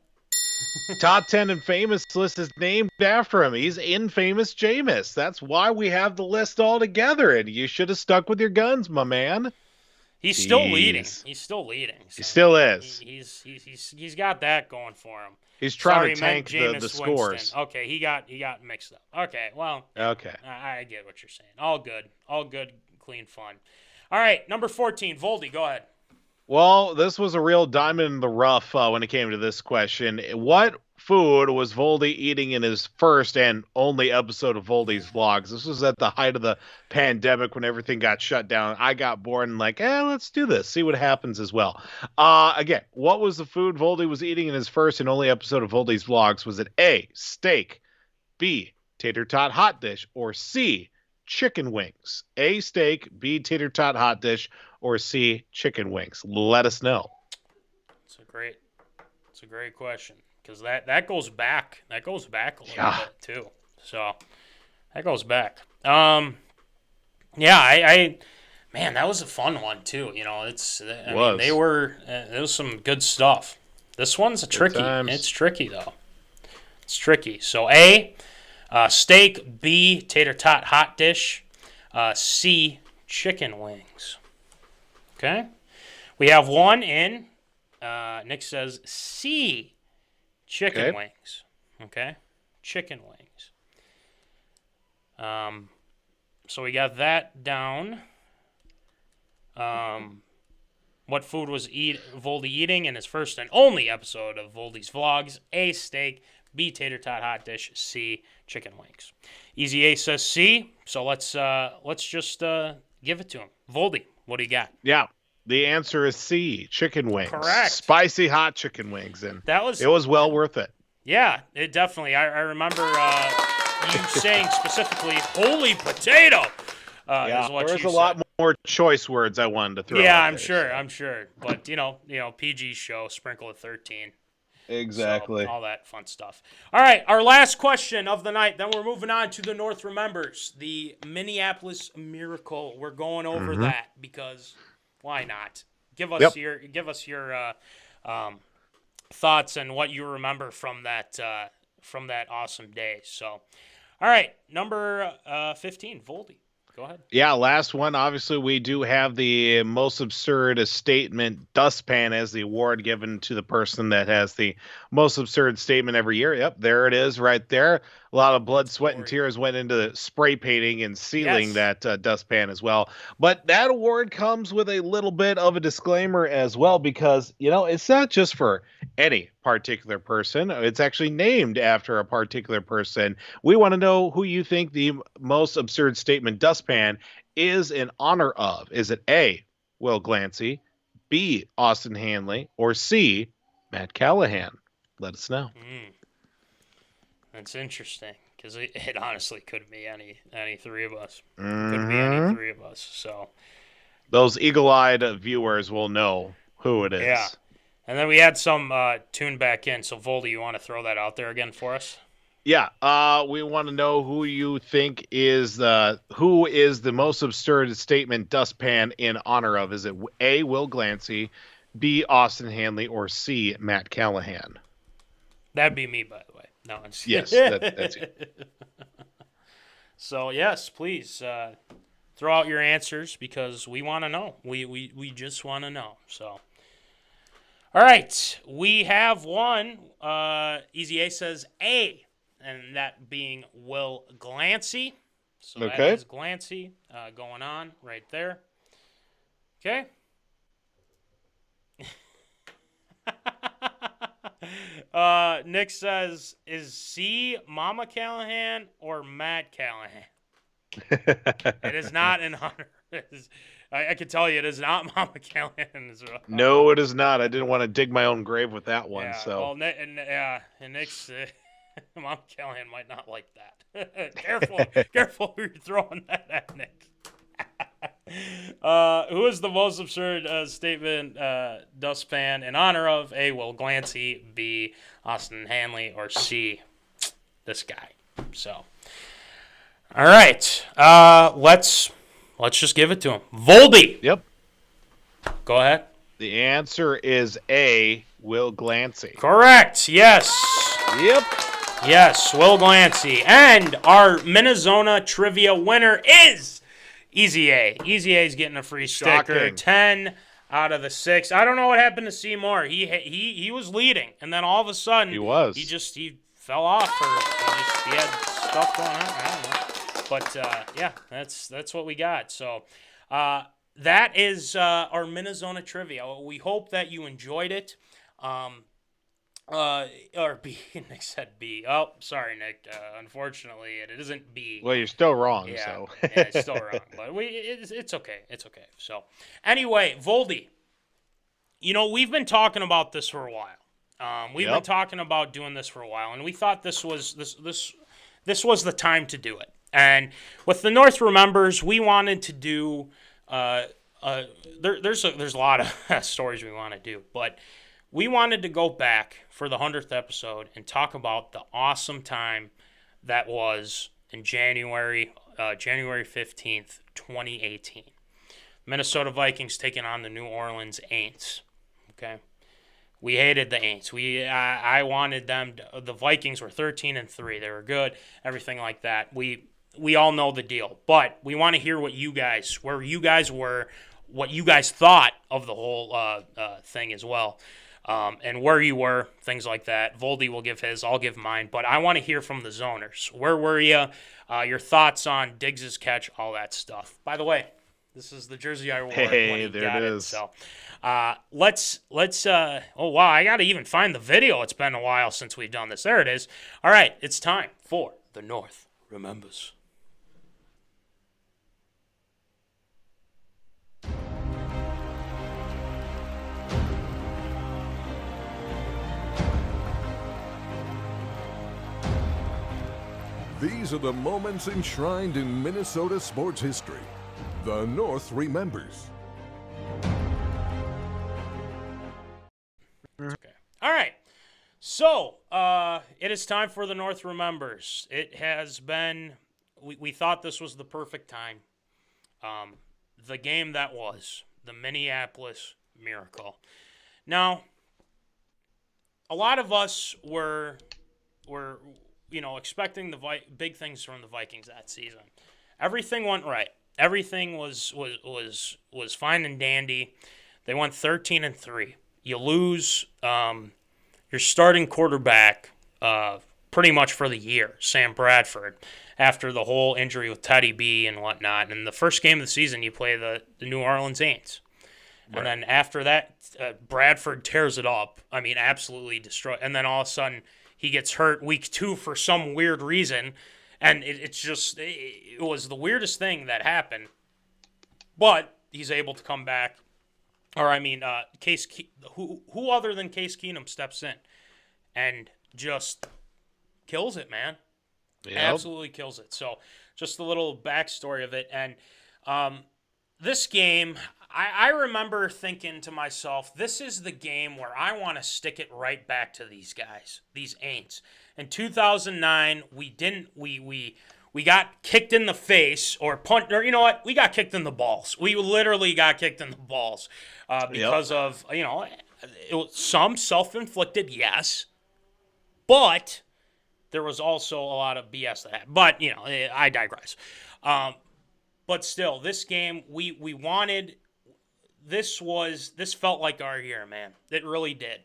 Top 10 in famous list is named after him. He's infamous Jameis. That's why we have the list all together, and you should have stuck with your guns, my man. He's still leading. He's still leading. So he still is. He's got that going for him. He's trying to tank the scores. Okay, he got mixed up. Okay, well. Okay. I get what you're saying. All good, clean fun. All right, number 14, Voldy, go ahead. Well, this was a real diamond in the rough when it came to this question. What food was Voldy eating in his first and only episode of Voldy's Vlogs? This was at the height of the pandemic when everything got shut down. I got bored and let's do this, see what happens as well. Again, what was the food Voldy was eating in his first and only episode of Voldy's Vlogs? Was it A, steak, B, tater tot hot dish, or C, chicken wings? A, steak, B, tater tot hot dish, or C, chicken wings? Let us know. It's a great question, because that goes back. That goes back a little bit too. So that goes back. Man, that was a fun one too. You know, it was some good stuff. This one's tricky. It's tricky though. It's tricky. So A, steak, B, tater tot hot dish, C, chicken wings. Okay, we have one in. Nick says C, chicken wings. Okay, chicken wings. So we got that down. What food was Voldy eating in his first and only episode of Voldy's Vlogs? A, steak, B, tater tot hot dish, C, chicken wings. Easy A says C, so let's just give it to him. Voldy, what do you got? Yeah, the answer is C, chicken wings. Correct. Spicy hot chicken wings, and it was well worth it. Yeah, it definitely. I remember you saying specifically "holy potato." Is what there's you a lot more choice words I wanted to throw. Yeah, out I'm sure. But you know, PG show, sprinkle of 13. Exactly. So, all that fun stuff. All right, our last question of the night. Then we're moving on to the North Remembers, the Minneapolis Miracle. We're going over that because why not? Give us your thoughts and what you remember from that awesome day. So, all right, number 15, Voldy. Go ahead. Yeah, last one. Obviously, we do have the most absurd statement dustpan as the award given to the person that has the most absurd statement every year. Yep, there it is right there. A lot of blood, sweat, and tears went into spray painting and sealing that dustpan as well. But that award comes with a little bit of a disclaimer as well, because, it's not just for any particular person. It's actually named after a particular person. We want to know who you think the most absurd statement dustpan is in honor of. Is it A, Will Glancy, B, Austin Hanley, or C, Matt Callahan? Let us know. That's interesting, because it honestly could be any three of us. Could be any three of us. So those eagle-eyed viewers will know who it is. Yeah. And then we had some tuned back in. So, Voldy, you want to throw that out there again for us? Yeah. We want to know who you think is the most absurd statement dustpan in honor of. Is it A, Will Glancy, B, Austin Hanley, or C, Matt Callahan? That'd be me, by the way. No, I'm just yes, that's it. So, yes, please throw out your answers, because we want to know. We just want to know. So, all right, we have one. Easy A says A, and that being Will Glancy. So that is Glancy going on right there. Okay. Nick says, is C Mama Callahan or Matt Callahan? It is not in Hunter. I can tell you it is not Mama Callahan. No, it is not. I didn't want to dig my own grave with that one. Yeah, So well, and Nick's Mama Callahan might not like that. Careful who you're throwing that at, Nick. Who is the most absurd statement Dustpan in honor of? A, Will Glancy, B, Austin Hanley, or C, this guy. So, all right, let's just give it to him. Voldy. Yep. Go ahead. The answer is A, Will Glancy. Correct. Yes. Yep. Yes, Will Glancy. And our MinneZona Trivia winner is Easy A. Easy A is getting a free sticker. Shocking. 10 out of the 6. I don't know what happened to Seymour. He was leading, and then all of a sudden he fell off, or he had stuff going on. I don't know. But yeah, that's what we got. So that is our MinneZona Trivia. We hope that you enjoyed it. Or B. Nick said B. Oh, sorry, Nick. Unfortunately, it isn't B. Well, you're still wrong. Yeah, So yeah, it's still wrong. But it's okay. It's okay. So, anyway, Voldy, we've been talking about this for a while. We've been talking about doing this for a while, and we thought this was the time to do it. And with the North Remembers, we wanted to do. There's a lot of stories we want to do, but we wanted to go back for the 100th episode and talk about the awesome time that was in January 15th, 2018. Minnesota Vikings taking on the New Orleans Aints. Okay, we hated the Aints. I wanted them. The Vikings were 13-3. They were good, everything like that. We all know the deal, but we want to hear where you guys were, what you guys thought of the whole thing as well. And where you were, things like that. Voldy will give his, I'll give mine. But I want to hear from the zoners. Where were you? Your thoughts on Diggs' catch, all that stuff. By the way, this is the jersey I wore when he there got it it. is. So let's oh, wow, I got to even find the video. It's been a while since we've done this. There it is. All right, it's time for the North Remembers. These are the moments enshrined in Minnesota sports history. The North remembers. Okay. All right. So, it is time for the North Remembers. It has been, we thought this was the perfect time. The game that was, the Minneapolis Miracle. Now, a lot of us were expecting the big things from the Vikings that season. Everything went right. Everything was fine and dandy. They went 13-3. You lose your starting quarterback pretty much for the year, Sam Bradford, after the whole injury with Teddy B and whatnot. And the first game of the season, you play the New Orleans Saints. Right. And then after that, Bradford tears it up. I mean, absolutely destroyed. And then all of a sudden, he gets hurt week 2 for some weird reason. And it was the weirdest thing that happened. But he's able to come back. Or, I mean, who other than Case Keenum steps in and just kills it, man. Yep. Absolutely kills it. So, just a little backstory of it. And this game, I remember thinking to myself, this is the game where I want to stick it right back to these guys, these Aints. In 2009, we got kicked in the face or punt, or you know what? We got kicked in the balls. We literally got kicked in the balls because of, it was some self-inflicted, yes, but there was also a lot of BS that happened. But, I digress. But still, this game, we wanted, this felt like our year, man. It really did.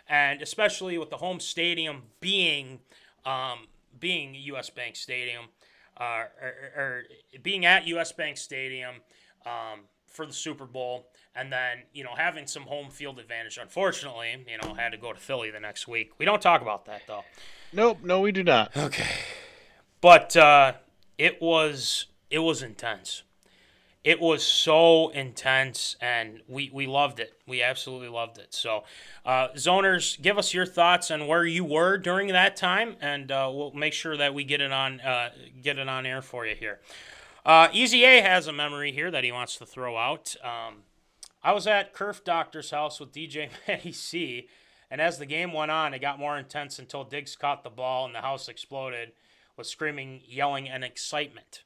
And especially with the home stadium being US Bank Stadium, or being at US Bank Stadium for the Super Bowl, and then, having some home field advantage. Unfortunately, had to go to Philly the next week. We don't talk about that, though. Nope, no, we do not. Okay. But it was intense. It was so intense, and we loved it. We absolutely loved it. So, Zoners, give us your thoughts on where you were during that time, and we'll make sure that we get it on air for you here. Easy A has a memory here that he wants to throw out. I was at Kerf Doctor's house with DJ Matty C, and as the game went on, it got more intense until Diggs caught the ball and the house exploded with screaming, yelling, and excitement.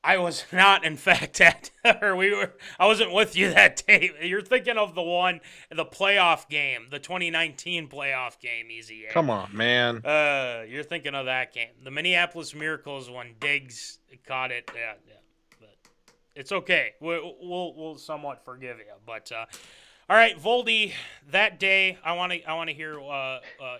I was not, in fact, I wasn't with you that day. You're thinking of the playoff game, the 2019 playoff game, Easy A. Come on, man. You're thinking of that game. The Minneapolis Miracles when Diggs caught it. Yeah. But it's okay. We'll somewhat forgive you. But all right, Voldy, that day, I want to hear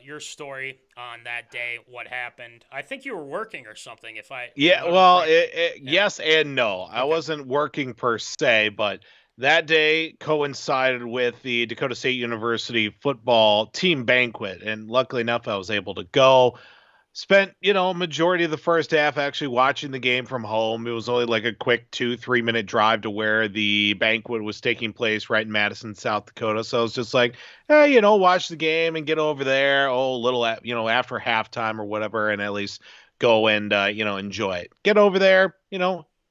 your story on that day. What happened? I think you were working or something. Yes and no. Okay. I wasn't working per se, but that day coincided with the Dakota State University football team banquet, and luckily enough, I was able to go. Spent, majority of the first half actually watching the game from home. It was only like a quick 2-3 minute drive to where the banquet was taking place right in Madison, South Dakota. So I was just like, watch the game and get over there. A little, after halftime or whatever, and at least go and, enjoy it. Get over there,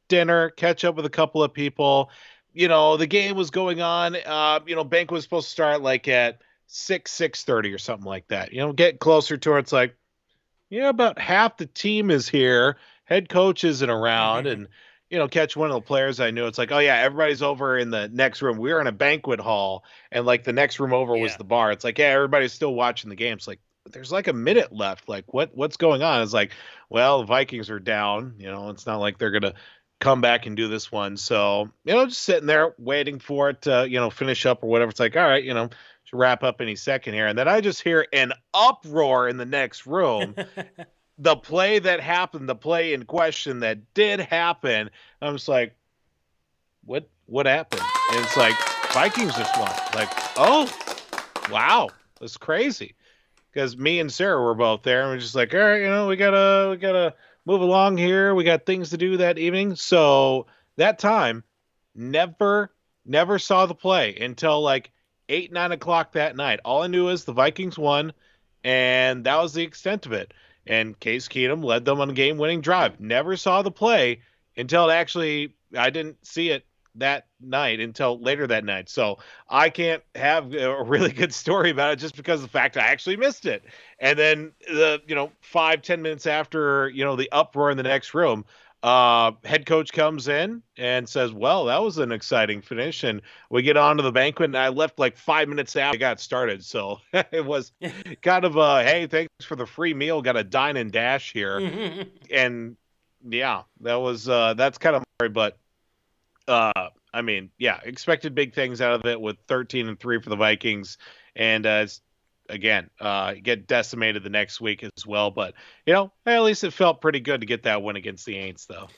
dinner, catch up with a couple of people. The game was going on. Banquet was supposed to start like at 6:30 or something like that. Get closer to it. It's like, about half the team is here. Head coach isn't around. And, catch one of the players I knew. It's like, oh, yeah, everybody's over in the next room. We were in a banquet hall, and, like, the next room over was the bar. It's like, yeah, everybody's still watching the game. It's like, there's, like, a minute left. Like, what's going on? It's like, well, the Vikings are down. It's not like they're going to come back and do this one. So, just sitting there waiting for it to, finish up or whatever. It's like, all right, to wrap up any second here. And then I just hear an uproar in the next room. The play that happened, the play in question that did happen. I'm just like, what happened? And it's like, Vikings just won. Like, oh, wow. That's crazy. Because me and Sarah were both there, and we're just like, all right, we gotta move along here. We got things to do that evening. So that time, never saw the play until like 8-9 o'clock that night. All I knew is the Vikings won, and that was the extent of it. And Case Keenum led them on a game-winning drive. Never saw the play until I didn't see it that night until later that night. So I can't have a really good story about it just because of the fact I actually missed it. And then 5-10 minutes after, the uproar in the next room, head coach comes in and says, well, that was an exciting finish. And we get on to the banquet, and I left like 5 minutes after it got started. So it was kind of hey, thanks for the free meal. Got a dine and dash here. And yeah, that's kind of hard, but expected big things out of it with 13-3 for the Vikings. And get decimated the next week as well. But, at least it felt pretty good to get that win against the Aints, though.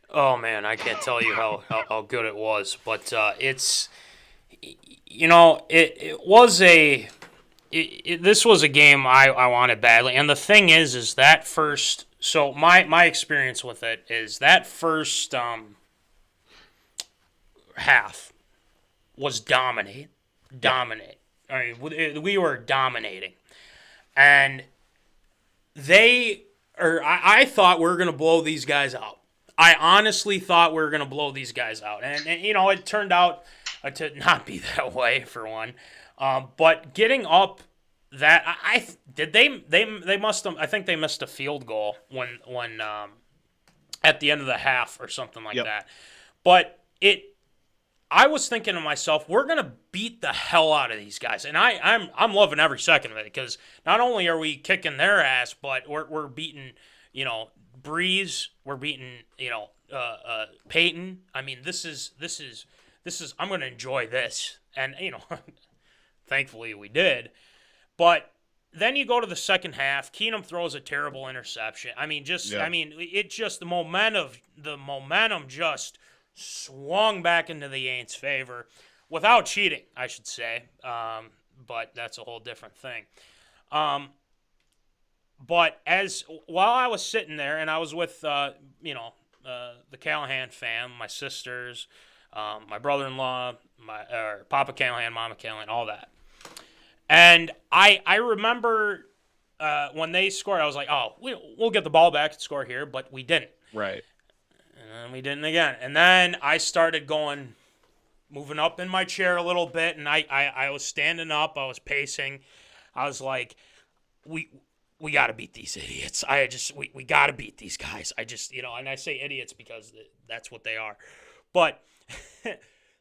Oh, man, I can't tell you how good it was. But this was a game I wanted badly. And the thing is that first, so my experience with it is that first half was dominate. I mean, we were dominating, and I thought we were going to blow these guys out. I honestly thought we were going to blow these guys out, and it turned out to not be that way for one. But getting up that I think they missed a field goal when at the end of the half or something like that. But I was thinking to myself, we're going to beat the hell out of these guys. And I'm loving every second of it because not only are we kicking their ass, but we're beating, Breeze. We're beating, Peyton. I mean, this is I'm going to enjoy this. And, thankfully we did. But then you go to the second half. Keenum throws a terrible interception. I mean, the momentum just swung back into the Aints' favor without cheating, I should say. But that's a whole different thing. But while I was sitting there, and I was with, the Callahan fam, my sisters, my brother-in-law, Papa Callahan, Mama Callahan, all that. And I remember when they scored, I was like, oh, we'll get the ball back and score here, but we didn't. Right. And then we didn't again. And then I started moving up in my chair a little bit, and I was standing up, I was pacing. I was like, we got to beat these idiots. We got to beat these guys. And I say idiots because that's what they are. But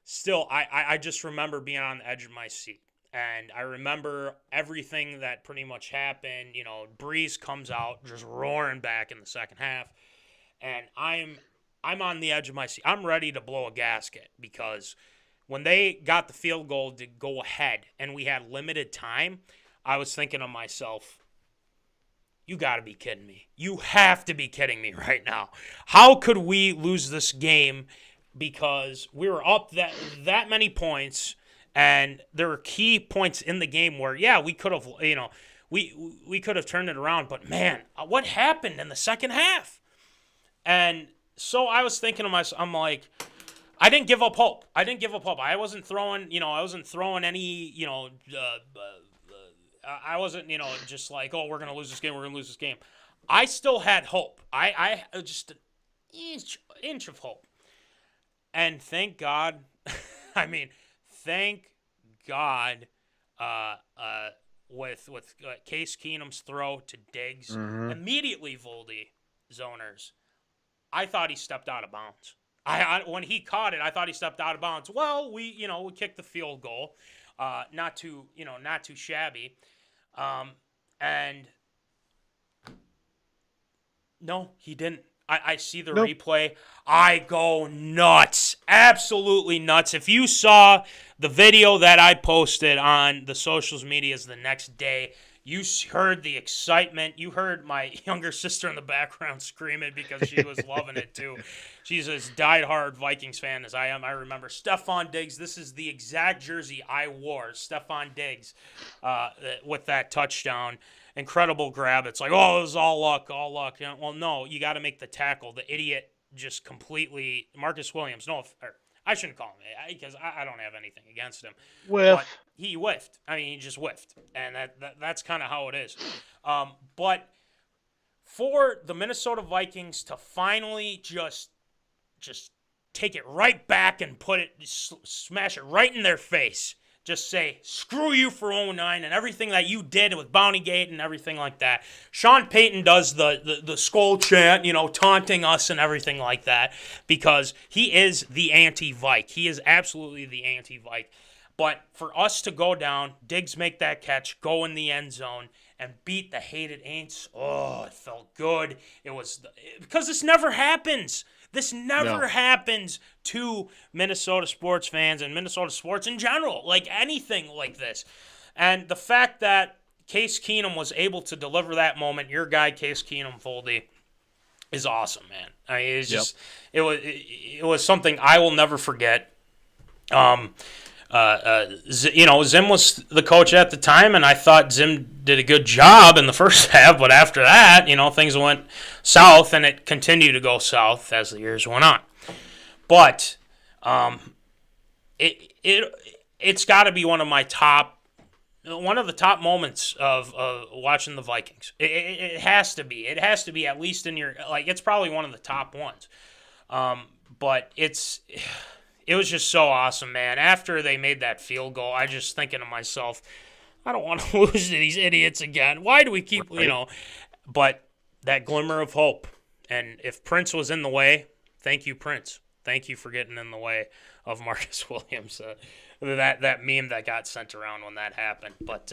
still, I just remember being on the edge of my seat. And I remember everything that pretty much happened. Breeze comes out just roaring back in the second half. And I'm on the edge of my seat. I'm ready to blow a gasket because when they got the field goal to go ahead and we had limited time, I was thinking to myself, you got to be kidding me. You have to be kidding me right now. How could we lose this game because we were up that many points, and there were key points in the game where, yeah, we could have, we could have turned it around, but man, what happened in the second half? And so I was thinking to myself, I'm like, I didn't give up hope. I wasn't throwing any, I wasn't, just like, oh, we're going to lose this game. I still had hope. I just an inch of hope. And thank God, thank God, with Case Keenum's throw to Diggs, immediately Voldy zoners, I thought he stepped out of bounds. When he caught it, I thought he stepped out of bounds. Well, we kicked the field goal, not too shabby. And no, he didn't. I see the replay. I go nuts. Absolutely nuts. If you saw the video that I posted on the social medias the next day, you heard the excitement. You heard my younger sister in the background screaming because she was loving it too. She's as diehard Vikings fan as I am. I remember Stephon Diggs. This is the exact jersey I wore. Stephon Diggs with that touchdown. Incredible grab. It's like, oh, it was all luck. Well, no, you got to make the tackle. The idiot just completely, Marcus Williams, I shouldn't call him because I don't have anything against him. But he whiffed. He just whiffed. And that's kind of how it is. But for the Minnesota Vikings to finally just take it right back and smash it right in their face. Just say, screw you for 09 and everything that you did with Bountygate and everything like that. Sean Payton does the SKOL chant, taunting us and everything like that because he is the anti-Vike. He is absolutely the anti-Vike. But for us to go down, Diggs make that catch, go in the end zone, and beat the hated Aints, it felt good. Because this never happens. This never happens to Minnesota sports fans and Minnesota sports in general, like anything like this. And the fact that Case Keenum was able to deliver that moment, your guy Case Keenum, Voldy, is awesome, man. It's just it was something I will never forget. Zim was the coach at the time, and I thought Zim did a good job in the first half, but after that, things went south, and it continued to go south as the years went on. But it's got to be one of the top moments of watching the Vikings. It has to be. It has to be at least in your it's probably one of the top ones. But it was just so awesome, man. After they made that field goal, I just thinking to myself, I don't want to lose to these idiots again. Why do we keep, But that glimmer of hope. And if Prince was in the way, thank you, Prince. Thank you for getting in the way of Marcus Williams. That meme that got sent around when that happened. But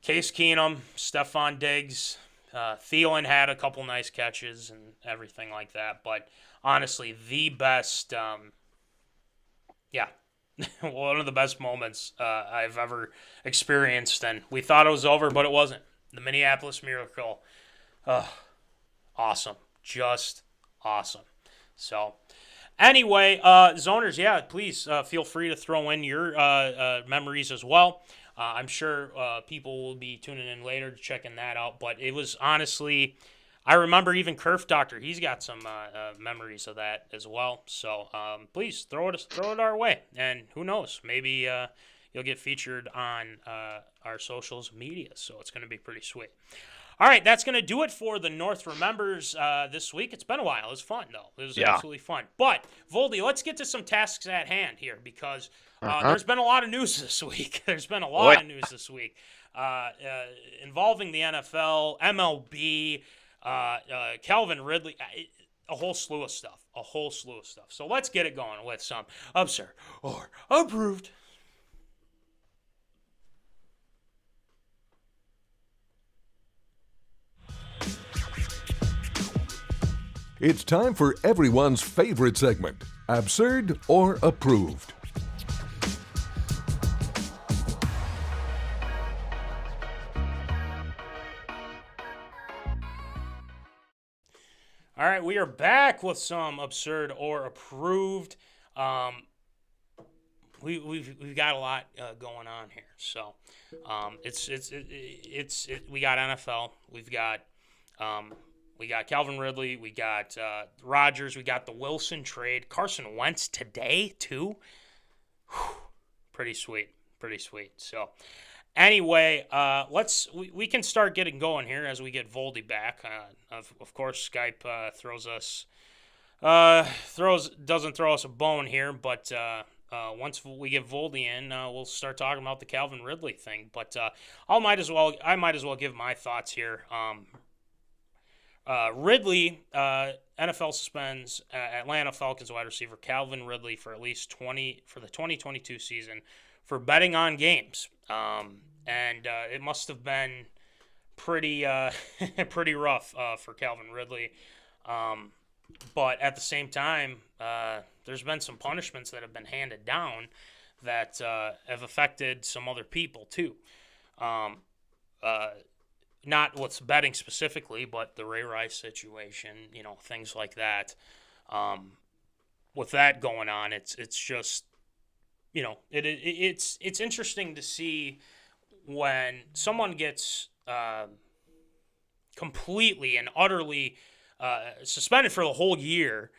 Case Keenum, Stephon Diggs, Thielen had a couple nice catches and everything like that. But honestly, the best... one of the best moments I've ever experienced, and we thought it was over, but it wasn't. The Minneapolis Miracle, awesome, just awesome. So, Anyway, zoners, yeah, please feel free to throw in your memories as well. I'm sure people will be tuning in later to checking that out. But it was honestly, I remember even Kerf Doctor. He's got some memories of that as well. So please throw it our way, and who knows, maybe you'll get featured on our socials media. So it's going to be pretty sweet. All right, that's going to do it for the North Remembers this week. It's been a while. It was fun, though. It was absolutely fun. But, Voldy, let's get to some tasks at hand here because there's been a lot of news this week. Involving the NFL, MLB, CalvinRidley, a whole slew of stuff. So let's get it going with some absurd or approved. It's time for everyone's favorite segment, Absurd or Approved. All right, we are back with some Absurd or Approved. We've got a lot going on here. So we got NFL, we got CalvinRidley, we got Rodgers, we got the Wilson trade, Carson Wentz today too. Whew, pretty sweet. So anyway, we can start getting going here as we get Voldy back. Of course, Skype doesn't throw us a bone here, but once we get Voldy in, we'll start talking about the CalvinRidley thing. But I might as well give my thoughts here. Ridley, NFL suspends Atlanta Falcons wide receiver CalvinRidley for at least 2022 season for betting on games. And it must have been pretty rough for CalvinRidley. But at the same time, there's been some punishments that have been handed down that have affected some other people too. Not with betting specifically, but the Ray Rice situation, things like that. With that going on, it's just, it's interesting to see when someone gets completely and utterly suspended for the whole year,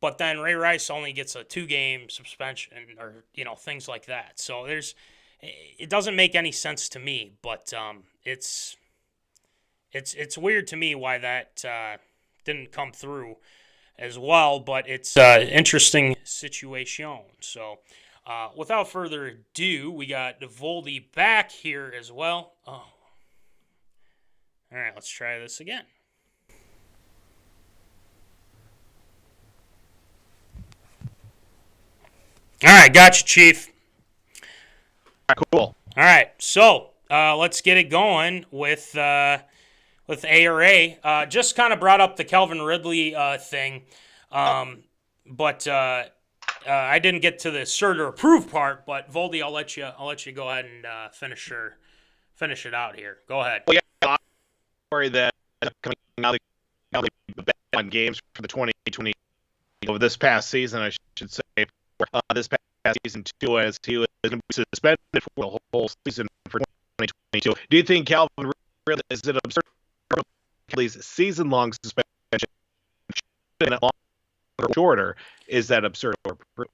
but then Ray Rice only gets a 2-game suspension or things like that. So it doesn't make any sense to me, but it's weird to me why that didn't come through as well, but it's an interesting situation. So without further ado, we got Voldy back here as well. Oh. All right, let's try this again. All right, gotcha, Chief. Cool. All right, so let's get it going with ARA. Just kind of brought up the CalvinRidley thing, but I didn't get to the cert or approve part. But Voldy, I'll let you go ahead and finish it out here. Go ahead. Well, yeah, I'm worried that coming out of the on games for the 2020 this past season, I should say, this past season too, as he was going to be suspended for the whole season for 2022. Do you think Calvin really is it absurd? Season-long suspension longer or shorter? Is that absurd or approved?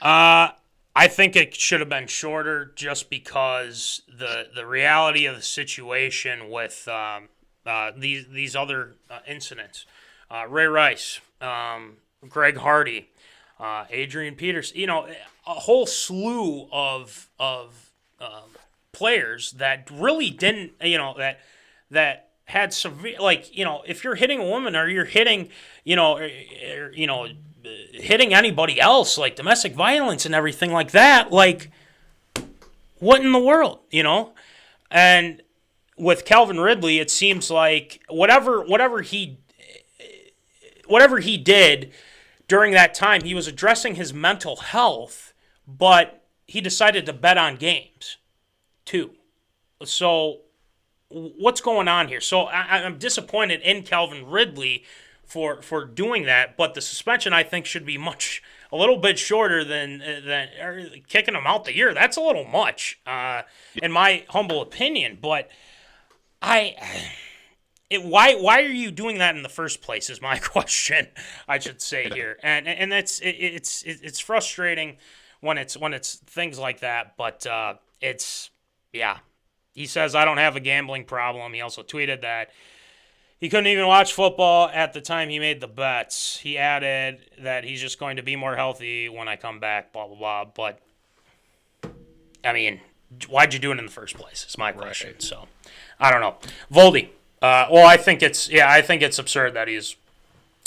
I think it should have been shorter, just because the reality of the situation with these other incidents, Ray Rice, Greg Hardy, Adrian Peterson, a whole slew of players that really didn't, that had severe, if you're hitting a woman or you're hitting, hitting anybody else, like domestic violence and everything like that, what in the world, And with CalvinRidley, it seems like whatever he did during that time, he was addressing his mental health, but he decided to bet on games too. So what's going on here? So I'm disappointed in CalvinRidley for doing that, but the suspension I think should be a little bit shorter than kicking him out the year. That's a little much, in my humble opinion. But why are you doing that in the first place? Is my question. I should say here, and it's frustrating when it's things like that. But he says I don't have a gambling problem. He also tweeted that he couldn't even watch football at the time he made the bets. He added that he's just going to be more healthy when I come back, blah, blah, blah. But, I mean, why'd you do it in the first place is my question. Right. So, I don't know. Voldy. I think it's absurd that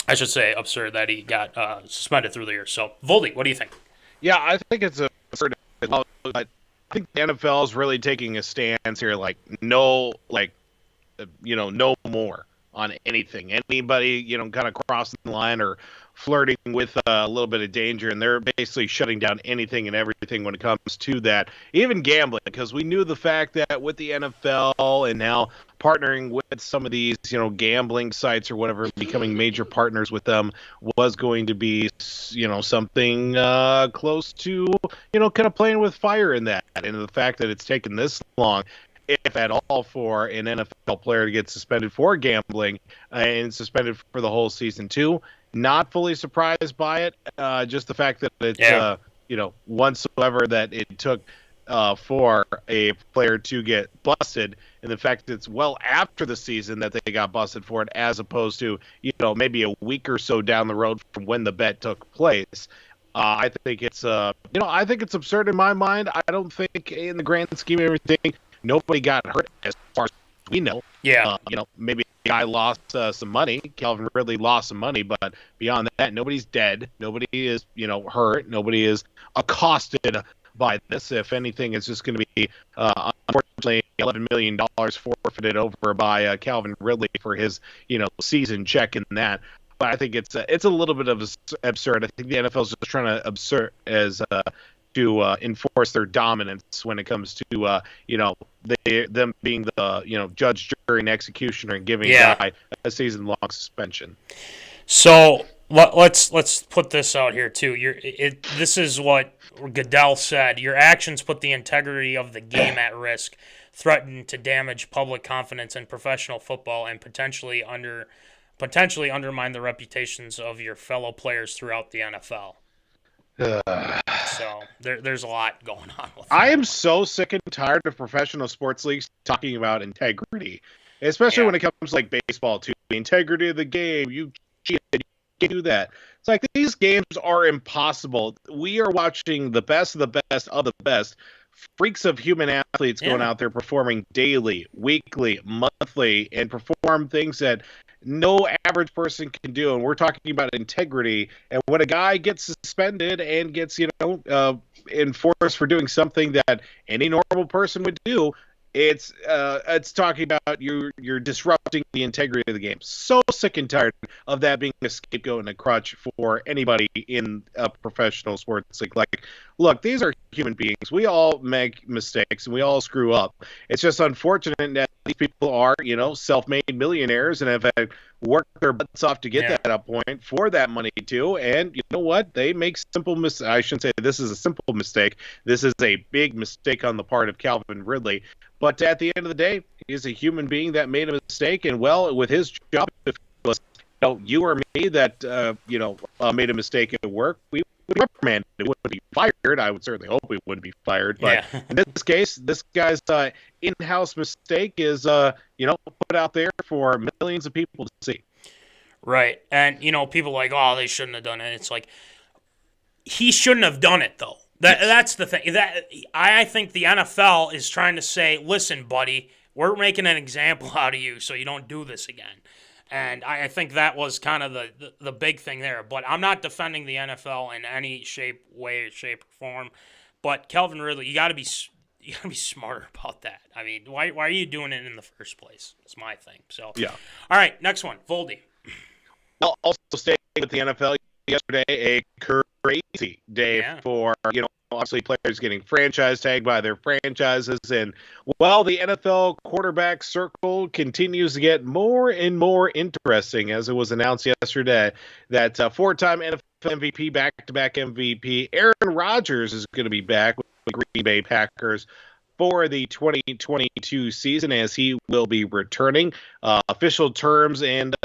absurd that he got suspended through the year. So, Voldy, what do you think? Yeah, I think it's absurd. But I think the NFL is really taking a stance here, no more on anything. Anybody, kind of crossing the line or flirting with a little bit of danger, and they're basically shutting down anything and everything when it comes to that. Even gambling, because we knew the fact that with the NFL and now partnering with some of these, gambling sites or whatever, becoming major partners with them was going to be, something close to, kind of playing with fire in that. And the fact that it's taken this long, if at all, for an NFL player to get suspended for gambling and suspended for the whole season too. Not fully surprised by it. Just the fact that it's, whatsoever that it took for a player to get busted, and the fact that it's well after the season that they got busted for it, as opposed to, maybe a week or so down the road from when the bet took place. I think it's, I think it's absurd in my mind. I don't think in the grand scheme of everything, nobody got hurt as far as we know. Yeah. Maybe a guy lost some money. CalvinRidley lost some money, but beyond that, nobody's dead. Nobody is, hurt. Nobody is accosted by this. If anything, it's just going to be, unfortunately, $11 million forfeited over by CalvinRidley for his, season check in that. But I think it's a little bit of absurd. I think the NFL is just trying to to enforce their dominance when it comes to them being the judge, jury, and executioner, and giving a guy a season-long suspension. So let's put this out here too. This is what Goodell said. Your actions put the integrity of the game at risk, threaten to damage public confidence in professional football, and potentially undermine the reputations of your fellow players throughout the NFL. So there's a lot going on with that. I am so sick and tired of professional sports leagues talking about integrity, especially when it comes to baseball too. The integrity of the game, you cheated, you can't do that. It's like these games are impossible. We are watching the best of the best of the best. Freaks of human athletes going out there performing daily, weekly, monthly, and perform things that no average person can do. And we're talking about integrity. And when a guy gets suspended and gets, enforced for doing something that any normal person would do, it's talking about you're disrupting the integrity of the game. So sick and tired of that being a scapegoat and a crutch for anybody in a professional sports league. Look, these are human beings. We all make mistakes and we all screw up. It's just unfortunate that these people are, self-made millionaires and have worked their butts off to get that up point for that money too. And you know what? They make simple mistakes. I shouldn't say this is a simple mistake. This is a big mistake on the part of CalvinRidley. But at the end of the day, he's a human being that made a mistake. And with his job, if it was you or me that made a mistake at work, we would be reprimanded. It wouldn't be fired. I would certainly hope we wouldn't be fired. But in this case, this guy's in-house mistake is put out there for millions of people to see. Right. And people are like, oh, they shouldn't have done it. It's like, he shouldn't have done it though. That's the thing. I think the NFL is trying to say, listen, buddy, we're making an example out of you so you don't do this again. And I think that was kind of the big thing there. But I'm not defending the NFL in any way, shape, or form. But CalvinRidley, you got to be smarter about that. I mean, why are you doing it in the first place? It's my thing. So yeah. All right, next one, Voldy. Also staying with the NFL yesterday, a crazy day for obviously players getting franchise tagged by their franchises. And, well, the NFL quarterback circle continues to get more and more interesting, as it was announced yesterday that four-time NFL MVP, back-to-back MVP, Aaron Rodgers is going to be back with the Green Bay Packers for the 2022 season, as he will be returning. Official terms and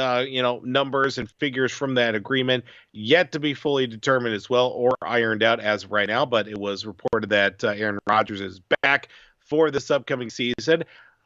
numbers and figures from that agreement yet to be fully determined as well, or ironed out as of right now. But it was reported that Aaron Rodgers is back for this upcoming season.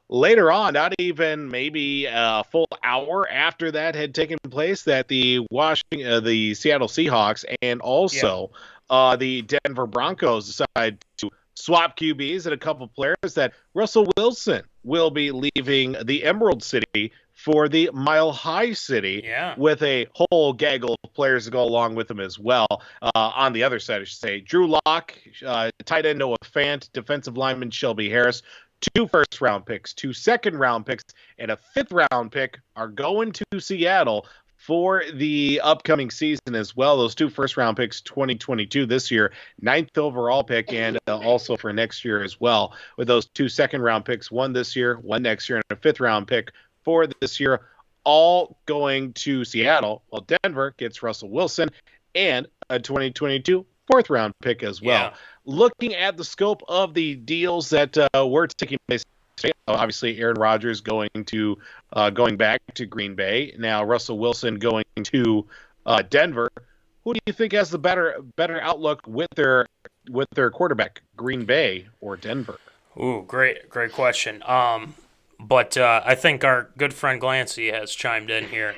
Later on, not even maybe a full hour after that had taken place, that the Seattle Seahawks and also the Denver Broncos decided to swap QBs and a couple players, that Russell Wilson will be leaving the Emerald City for the Mile High City, with a whole gaggle of players to go along with him as well. On the other side, I should say, Drew Lock, tight end Noah Fant, defensive lineman Shelby Harris, 2 first-round picks, 2 second-round picks, and a 5th-round pick are going to Seattle for the upcoming season as well. Those 2 first-round picks, 2022 this year, 9th overall pick, and also for next year as well, with those 2 second-round picks, 1 this year, 1 next year, and a 5th-round pick for this year, all going to Seattle. Well, Denver gets Russell Wilson and a 2022 4th-round pick as well. Yeah. Looking at the scope of the deals that were taking place, obviously Aaron Rodgers going back to Green Bay. Now Russell Wilson going to Denver. Who do you think has the better outlook with their quarterback, Green Bay or Denver? Ooh, great question. But I think our good friend Glancy has chimed in here.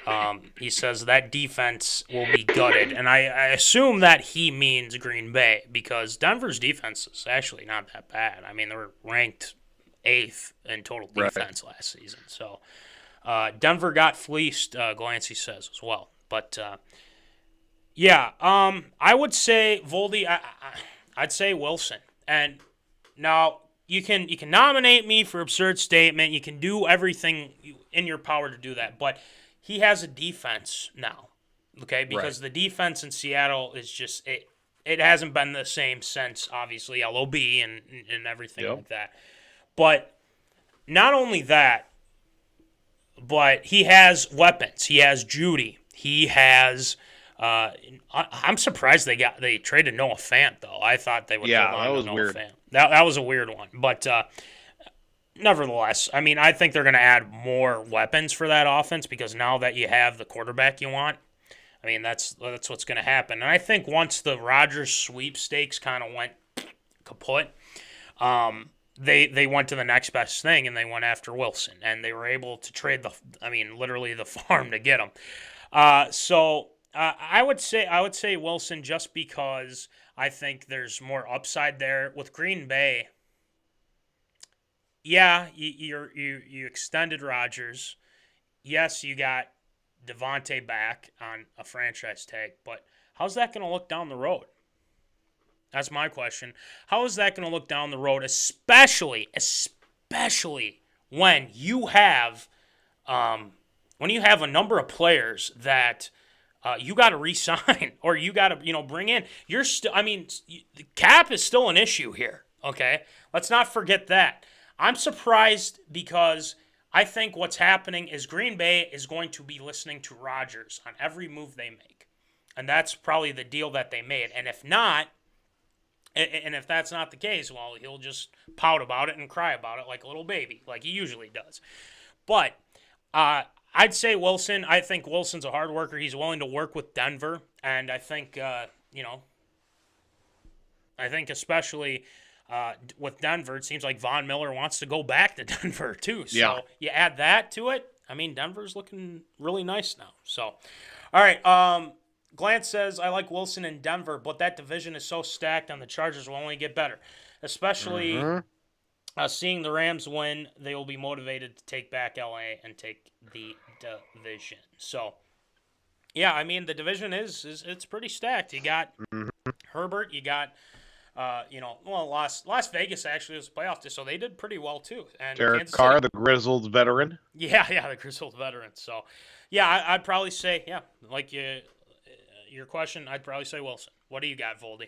He says that defense will be gutted, and I assume that he means Green Bay, because Denver's defense is actually not that bad. I mean, they were ranked 8th in total defense last season. So Denver got fleeced, Glancy says as well. But I would say Voldy. I'd say Wilson. And now you can nominate me for absurd statement. You can do everything in your power to do that. But he has a defense now, okay? Because the defense in Seattle is just it hasn't been the same since obviously LOB and everything like that. But not only that, but he has weapons. He has Judy. He has. I'm surprised they traded Noah Fant though. I thought they would. Yeah, that was weird. Fant. That was a weird one, but nevertheless, I mean, I think they're going to add more weapons for that offense, because now that you have the quarterback you want, I mean, that's what's going to happen. And I think once the Rodgers sweepstakes kind of went kaput, they went to the next best thing, and they went after Wilson, and they were able to trade literally the farm to get him. I would say Wilson, just because I think there's more upside there with Green Bay. Yeah, you extended Rodgers. Yes, you got Devontae back on a franchise tag, but how's that going to look down the road? That's my question. How is that going to look down the road, especially when you have a number of players that you got to re-sign or you got to bring in? The cap is still an issue here. Okay, let's not forget that. I'm surprised because I think what's happening is Green Bay is going to be listening to Rodgers on every move they make, and that's probably the deal that they made. And if not. And if that's not the case, well, he'll just pout about it and cry about it like a little baby, like he usually does. But I'd say Wilson. I think Wilson's a hard worker. He's willing to work with Denver. And I think, especially with Denver, it seems like Von Miller wants to go back to Denver too. So you add that to it. I mean, Denver's looking really nice now. So, all right. Glance says, I like Wilson in Denver, but that division is so stacked and the Chargers will only get better. Especially seeing the Rams win, they will be motivated to take back LA and take the division. So, yeah, I mean, the division it's pretty stacked. You got Herbert, you got, Las Vegas actually was a playoff, so they did pretty well too. And Derek Carr, the grizzled veteran. Yeah, the grizzled veteran. So, yeah, I'd probably say, like your question, I'd probably say Wilson. What do you got, Voldy?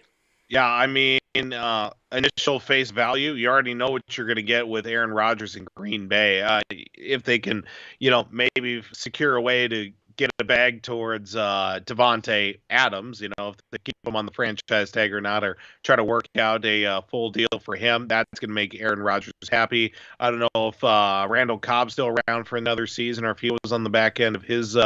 Yeah, I mean, initial face value, you already know what you're going to get with Aaron Rodgers in Green Bay. If they can, maybe secure a way to get a bag towards Devontae Adams, if they keep him on the franchise tag or not, or try to work out a full deal for him, that's going to make Aaron Rodgers happy. I don't know if Randall Cobb's still around for another season or if he was on the back end of his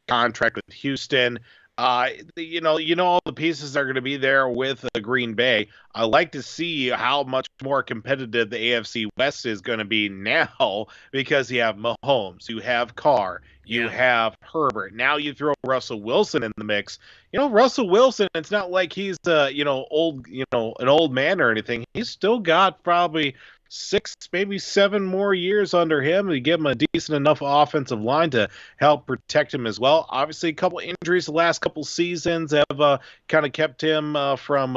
contract with Houston. All the pieces are going to be there with Green Bay. I like to see how much more competitive the AFC West is going to be now because you have Mahomes, you have Carr, you have Herbert. Now you throw Russell Wilson in the mix. Russell Wilson, it's not like he's an old man or anything. He's still got probably 6, maybe 7 more years under him to give him a decent enough offensive line to help protect him as well. Obviously, a couple injuries the last couple seasons have kind of kept him from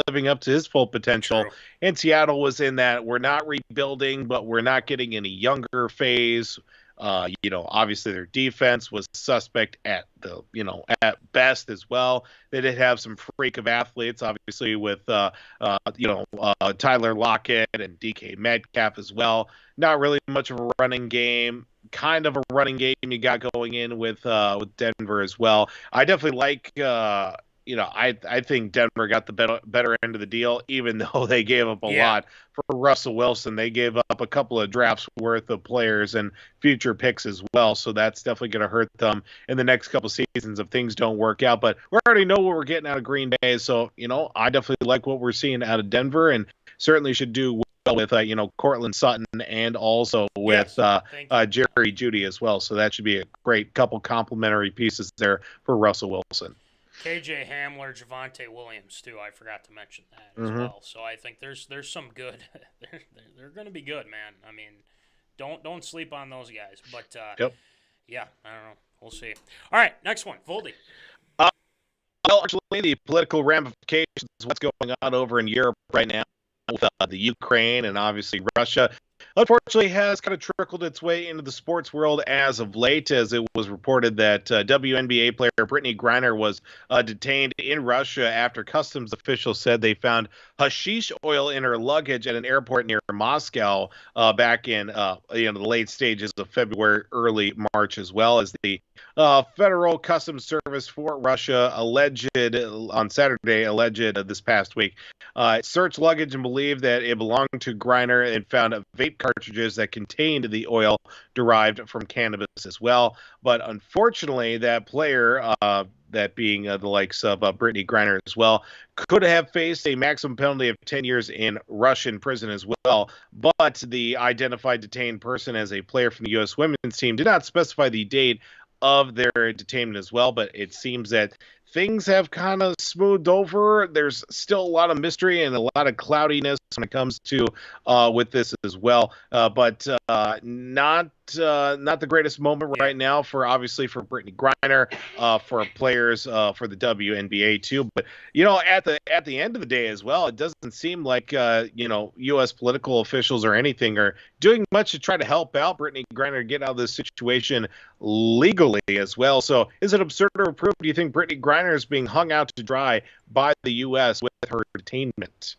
living up to his full potential. True. And Seattle was in that we're not rebuilding, but we're not getting any younger phase. Obviously their defense was suspect at best as well. They did have some freak of athletes, obviously with Tyler Lockett and DK Metcalf as well. Not really much of a running game. Kind of a running game you got going in with Denver as well. I definitely like. I think Denver got the better end of the deal, even though they gave up a lot for Russell Wilson. They gave up a couple of drafts worth of players and future picks as well. So that's definitely going to hurt them in the next couple of seasons if things don't work out. But we already know what we're getting out of Green Bay. So, I definitely like what we're seeing out of Denver and certainly should do well with, Cortland Sutton and also with Jerry Jeudy as well. So that should be a great couple complementary pieces there for Russell Wilson. KJ Hamler, Javonte Williams too. I forgot to mention that as well. So I think there's some good. they're going to be good, man. I mean, don't sleep on those guys. But yeah, I don't know. We'll see. All right, next one, Voldy. Well, actually, the political ramifications of what's going on over in Europe right now with the Ukraine and obviously Russia, unfortunately, has kind of trickled its way into the sports world as of late, as it was reported that WNBA player BrittanyGriner was detained in Russia after customs officials said they found hashish oil in her luggage at an airport near Moscow back in the late stages of February, early March, as well as the Federal Customs Service for Russia alleged this past week searched luggage and believed that it belonged to Griner and found vape cartridges that contained the oil derived from cannabis as well. But unfortunately, that player, that being the likes of Brittany Griner as well, could have faced a maximum penalty of 10 years in Russian prison as well. But the identified detained person as a player from the U.S. women's team did not specify the date of their detainment as well, but it seems that things have kind of smoothed over. There's still a lot of mystery and a lot of cloudiness when it comes to with this as well, but not the greatest moment right now for Brittany Griner, for players for the WNBA too. But at the end of the day as well, it doesn't seem like U.S. political officials or anything are doing much to try to help out Brittany Griner get out of this situation legally as well. So is it absurd or approved? Do you think Brittany Griner is being hung out to dry by the U.S. with her detainment?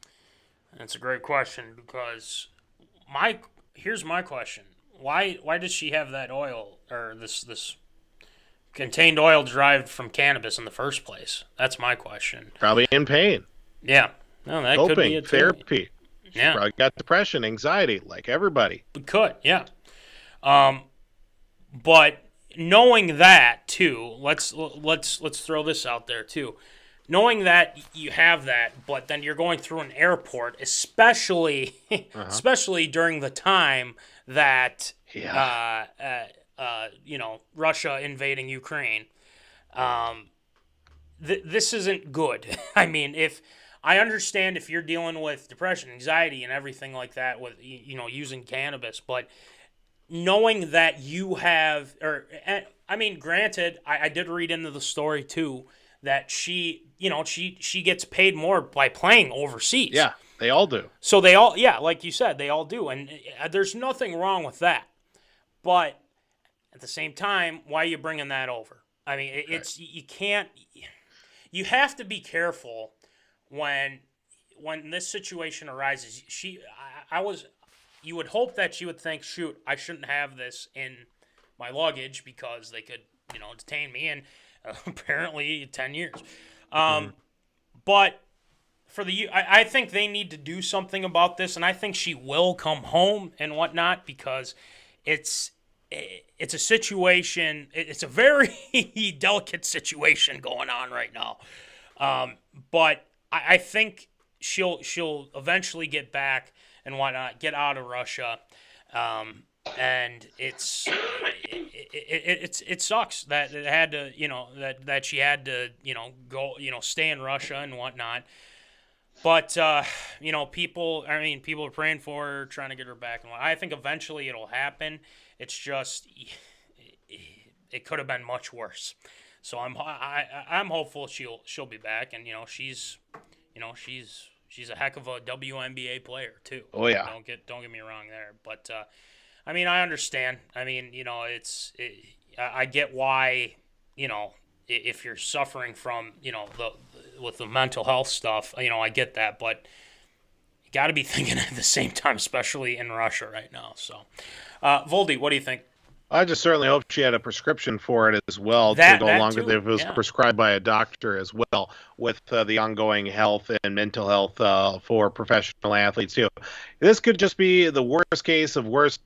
That's a great question, because here's my question. Why does she have that oil, or this contained oil derived from cannabis in the first place? That's my question. Probably in pain. Yeah. No, that could be it too. Therapy. She probably got depression, anxiety, like everybody. It could, yeah. But knowing that too, let's throw this out there too. Knowing that you have that, but then you're going through an airport, especially during the time that Russia invading Ukraine, this isn't good. I mean, if I understand if you're dealing with depression, anxiety, and everything like that with using cannabis, but knowing that you have, granted, I did read into the story too that she gets paid more by playing overseas. Yeah, they all do. So they all, like you said, they all do, and there's nothing wrong with that. But at the same time, why are you bringing that over? I mean, you have to be careful when when this situation arises, you would hope that she would think, shoot, I shouldn't have this in my luggage because they could, detain me in apparently 10 years. But for I think they need to do something about this, and I think she will come home and whatnot because it's a situation. It's a very delicate situation going on right now. But I think she'll eventually get back and whatnot, get out of Russia. And it sucks that it had to, that she had to, go, stay in Russia and whatnot. But, people are praying for her, trying to get her back. And I think eventually it'll happen. It's just, it could have been much worse. So I'm hopeful she'll be back. And, she's a heck of a WNBA player too. Oh yeah. Don't get me wrong there. But, I understand. I get why, if you're suffering from, with the mental health stuff, I get that, but you got to be thinking at the same time, especially in Russia right now. So, Voldy, what do you think? I just certainly hope she had a prescription for it as well. That no longer too, that it was prescribed by a doctor as well, with the ongoing health and mental health for professional athletes too. This could just be the worst case of worst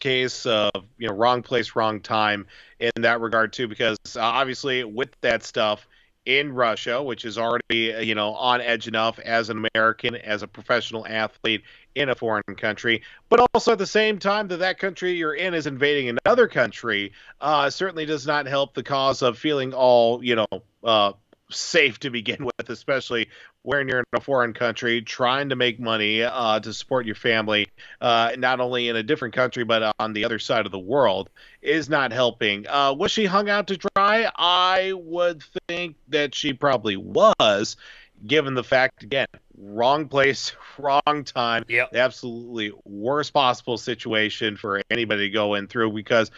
case of wrong place, wrong time in that regard too, because obviously with that stuff in Russia, which is already on edge enough as an American, as a professional athlete in a foreign country, but also at the same time that country you're in is invading another country, certainly does not help the cause of feeling all safe to begin with, especially when you're in a foreign country trying to make money to support your family, not only in a different country but on the other side of the world, is not helping. Was she hung out to dry? I would think that she probably was, given the fact, again, wrong place, wrong time. Yep. The absolutely worst possible situation for anybody to go in through, because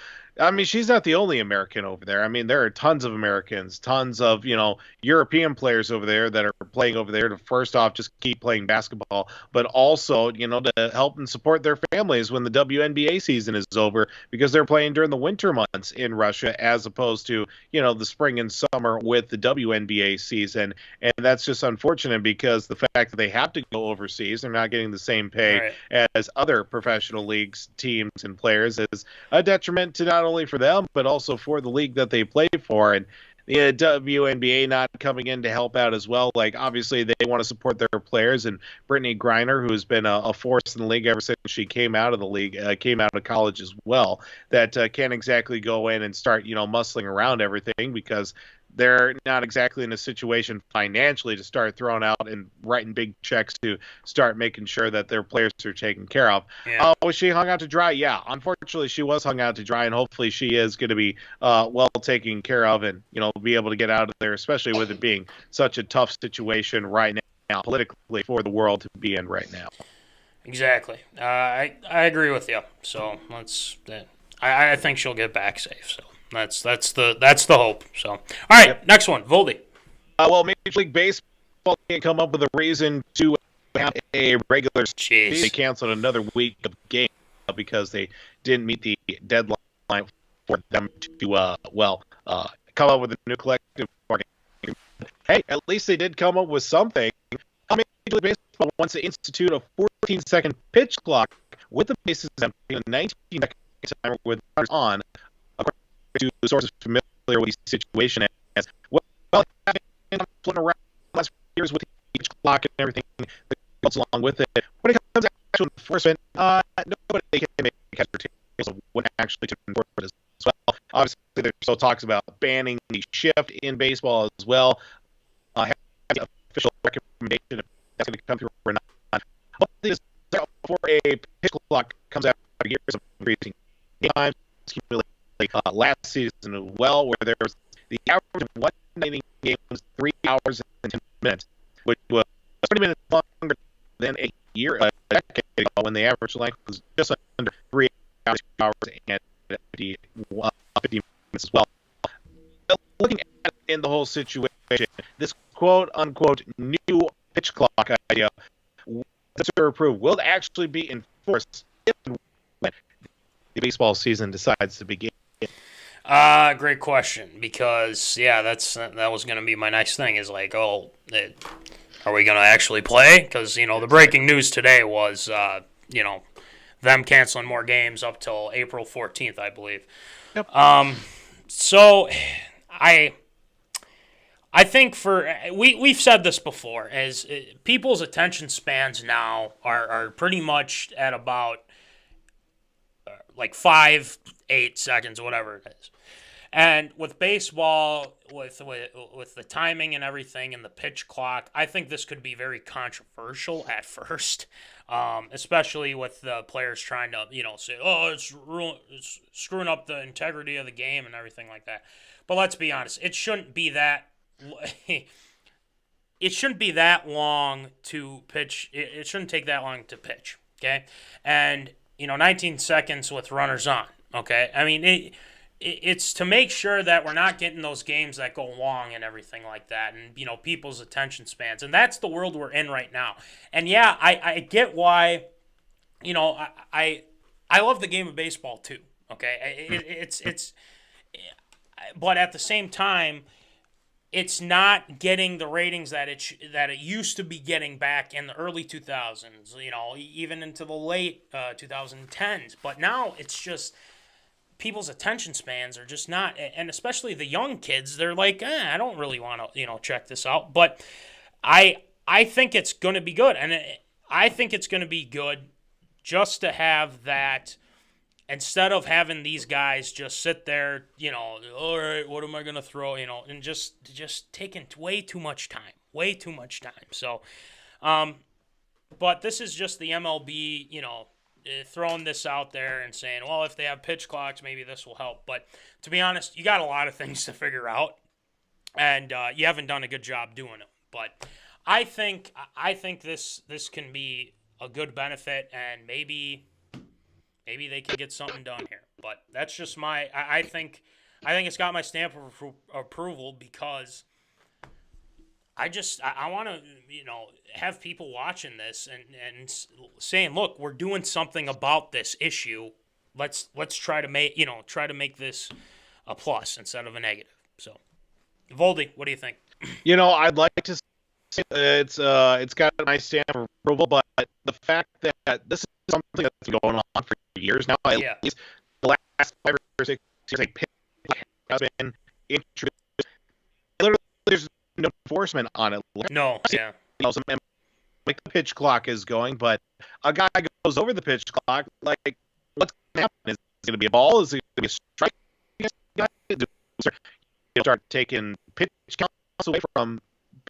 she's not the only American over there. There are tons of Americans, tons of, European players over there that are playing over there to, first off, just keep playing basketball, but also, to help and support their families when the WNBA season is over, because they're playing during the winter months in Russia as opposed to, the spring and summer with the WNBA season. And that's just unfortunate because the fact that they have to go overseas, they're not getting the same pay as other professional leagues, teams, and players, is a detriment to not only for them, but also for the league that they play for. And the WNBA not coming in to help out as well. Like, obviously, they want to support their players. And BrittanyGriner, who's been a force in the league ever since she came out of the league, came out of college as well, that can't exactly go in and start, muscling around everything, because they're not exactly in a situation financially to start throwing out and writing big checks to start making sure that their players are taken care of. Yeah. Was she hung out to dry? Yeah, unfortunately she was hung out to dry, and hopefully she is going to be well taken care of and, be able to get out of there, especially with it being such a tough situation right now politically for the world to be in right now. Exactly. I agree with you. So I think she'll get back safe. So that's the hope. So, all right, Next one, Voldy. Well, Major League Baseball can't come up with a reason to have a regular season. They canceled another week of games because they didn't meet the deadline for them to come up with a new collective bargaining agreement. Hey, at least they did come up with something. Major League Baseball wants to institute a 14-second pitch clock with the bases empty and a 19-second timer with runners on, to sources familiar with the situation as well. I've been floating around the last few years with each clock and everything that goes along with it. When it comes to actual enforcement, nobody can make heads or tails of what actually to enforce it as well. Obviously, there's still talks about banning the shift in baseball as well. Having an official recommendation if that's going to come through or not. But this before a pitch clock comes out of years of increasing game times, last season as well, where there was the average of one inning game was 3 hours and 10 minutes, which was 20 minutes longer than a decade ago, when the average length was just under 3 hours and 50 minutes as well. But looking at in the whole situation, this quote-unquote new pitch clock idea, this are approved, will it actually be enforced if and when the baseball season decides to begin? Great question, because that was going to be my next thing, is like, are we going to actually play? Because, the breaking news today was, them canceling more games up till April 14th, I believe. Yep. So I think we've said this before, as people's attention spans now are pretty much at about like 5-8 seconds, whatever it is. And with baseball, with the timing and everything and the pitch clock, I think this could be very controversial at first, especially with the players trying to, say, it's screwing up the integrity of the game and everything like that. But let's be honest, it shouldn't be that long to pitch. It shouldn't take that long to pitch, okay? And, 19 seconds with runners on, okay? I mean, it's to make sure that we're not getting those games that go long and everything like that, and people's attention spans, and that's the world we're in right now. And I get why, I love the game of baseball too. Okay, it's but at the same time, it's not getting the ratings that it used to be getting back in the early 2000s. Even into the late 2010s. But now it's just, people's attention spans are just not, and especially the young kids, they're like, I don't really want to, check this out. But I think it's going to be good, and I think it's going to be good just to have that, instead of having these guys just sit there, all right, what am I going to throw, and just taking way too much time. So, but this is just the MLB, throwing this out there and saying, well, if they have pitch clocks, maybe this will help. But to be honest, you got a lot of things to figure out, and you haven't done a good job doing it. But I think this can be a good benefit, and maybe they can get something done here. But that's just I think it's got my stamp of approval, because I want to, have people watching this and saying, look, we're doing something about this issue. Let's try to make this a plus instead of a negative. So, Voldy, what do you think? I'd like to say it's got a nice stamp of approval, but the fact that this is something that's been going on for years now, at least the last 5 or 6 years, like pitch has been introduced. Literally, there's no enforcement on it. No, yeah. Like the pitch clock is going, but a guy goes over the pitch clock. Like, what's going to happen? Is it going to be a ball? Is it going to be a strike? Start taking pitch counts away from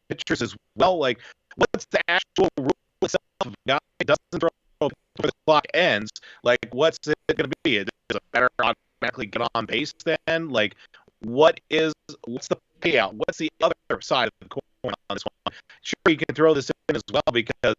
pitchers as well. Like, what's the actual rule itself? If a guy doesn't throw before the clock ends, like, what's it going to be? Is it better automatically get on base then? Like, what's the payout? What's the other side of the coin on this one? Sure, you can throw this in as well, because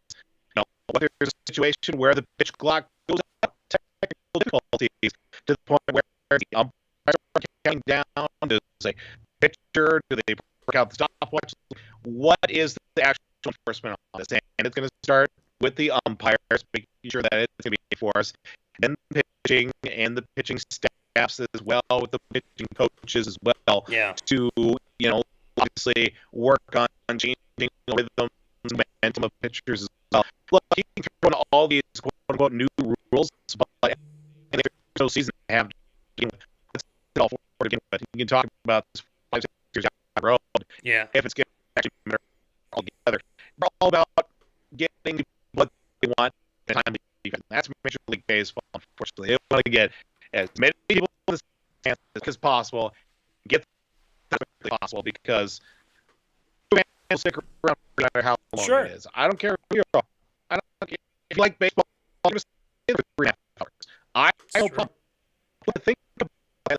what there's a situation where the pitch clock goes up, technical difficulties to the point where the umpires are counting down. Does a pitcher, do they break out the stopwatch? What is the actual enforcement on this? And it's going to start with the umpires, making sure that it's going to be enforced, and the pitching and the pitching staffs as well, with the pitching coaches as well, to obviously work on changing the rhythms and momentum of pitchers as well. Look, you can throw in all these quote unquote new rules, but in the no season to have all forward again. But you can talk about this 5-6 years down the road. Yeah. If it's going to actually matter all together. We're all about getting what they want at the time. That's Major League Baseball, unfortunately. They want to get as many people as possible, get as quickly possible, because fans will stick around no matter how long it is. I don't care who you are. I don't care if you like baseball. I'm going to stay for 3.5 hours. I don't think about that.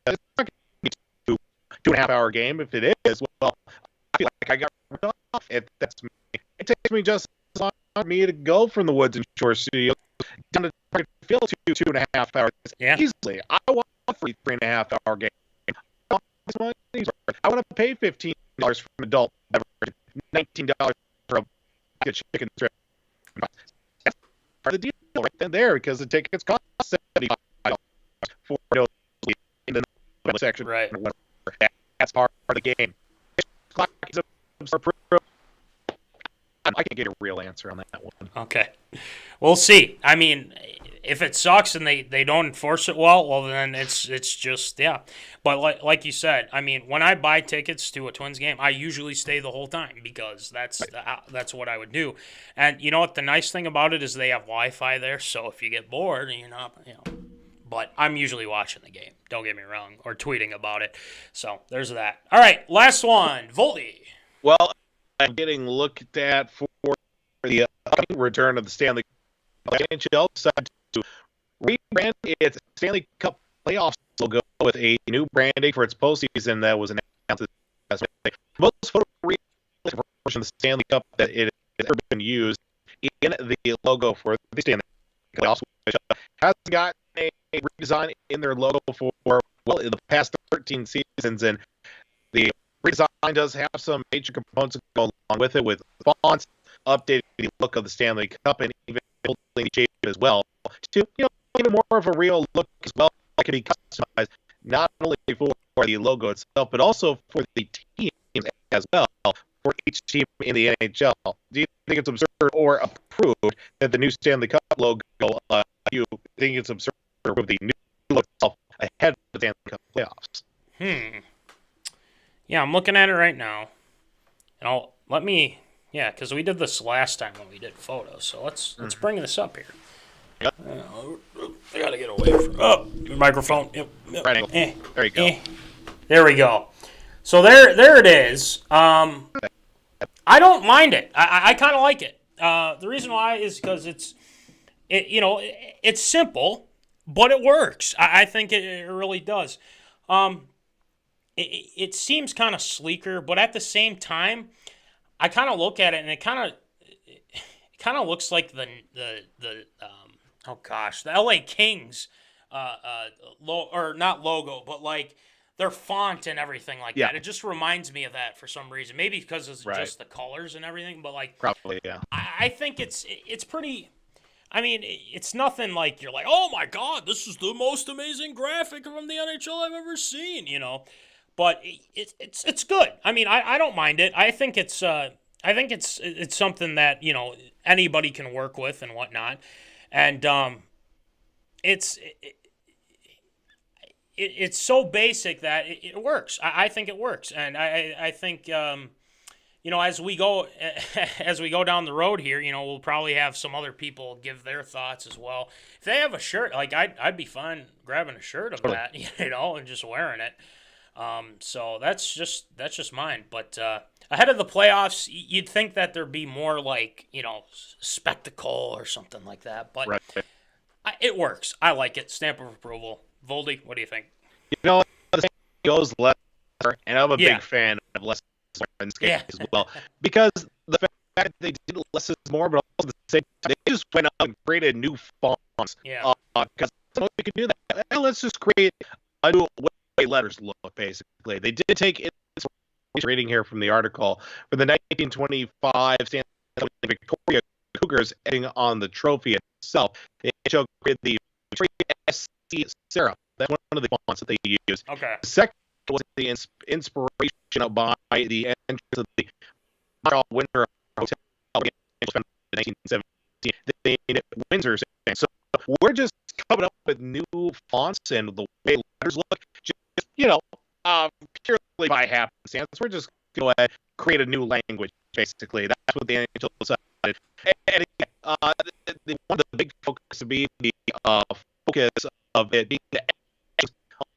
It's not going to be a 2.5 hour game. If it is, well, I feel like I got ripped off. If that's me, it takes me just as long for me to go from the Woods and Shore studio down to Target Field 2.5 hours easily. I want a 3.5 hour game. I want to pay $15 for an adult beverage, $19 get chicken strip. That's part of the deal right then there because the tickets cost $75 for those in the section. Right. That's part of the game. I can get a real answer on that one. Okay. We'll see. I mean, if it sucks and they don't enforce it well then it's just, yeah. But like you said, I mean, when I buy tickets to a Twins game, I usually stay the whole time because that's what I would do. And you know what? The nice thing about it is they have Wi-Fi there, so if you get bored and you're not, But I'm usually watching the game, don't get me wrong, or tweeting about it. So there's that. All right, last one. Voldy. Well, I'm getting looked at for the return of the Stanley Cup. NHL decided to rebrand its Stanley Cup playoffs logo with a new branding for its postseason that was announced this week. The most photorealistic version of the Stanley Cup that it has ever been used in the logo for the Stanley Cup playoffs, which has gotten a redesign in their logo for, in the past 13 seasons, and the redesign does have some major components that go along with it, with fonts, updating the look of the Stanley Cup, and even building the shape as well to give it more of a real look as well. It can be customized not only for the logo itself, but also for the teams as well, for each team in the NHL. Do you think it's absurd or approved that the new Stanley Cup logo, you think it's absurd with the new logo itself ahead of the Stanley Cup playoffs? Yeah, I'm looking at it right now. And because we did this last time when we did photos. So let's bring this up here. Yep. I gotta get away from your microphone. Yep. Right angle. There you go. There we go. So there it is. I don't mind it. I kind of like it. The reason why is because it's simple, but it works. I think it really does. It seems kind of sleeker, but at the same time, I kind of look at it and it kind of looks like the LA Kings not logo, but like their font and everything like that. It just reminds me of that for some reason. Maybe because it's just the colors and everything, but like probably, yeah. I think it's pretty. I mean, it's nothing like you're like, oh my God, this is the most amazing graphic from the NHL I've ever seen, But it's good. I mean, I don't mind it. I think it's something that anybody can work with and whatnot, and it's so basic that it works. I think it works, and I think as we go down the road here, we'll probably have some other people give their thoughts as well. If they have a shirt, like I'd be fine grabbing a shirt of that, and just wearing it. So that's just mine. But ahead of the playoffs, you'd think that there'd be more like spectacle or something like that. But it works. I like it. Stamp of approval. Voldy, what do you think? The thing goes lesser, and I'm a big fan of less in this game as well, because the fact that they did less is more, but also at the same time, they just went out and created new fonts. Because you can do that. Well, let's just create a new way letters look, basically. They did take inspiration reading here from the article for the 1925 Stanley Victoria Cougars heading on the trophy itself. They created the SC Sarah. That's one of the fonts that they used. Okay. The second was the inspiration by the entrance of the Montreal Winter Hotel in 1917. They named it Windsor. So we're just coming up with new fonts and the way letters look, just purely by happenstance. We're just going to go ahead and create a new language, basically. That's what the NHL decided. And again, one of the big focus to be the focus of it being the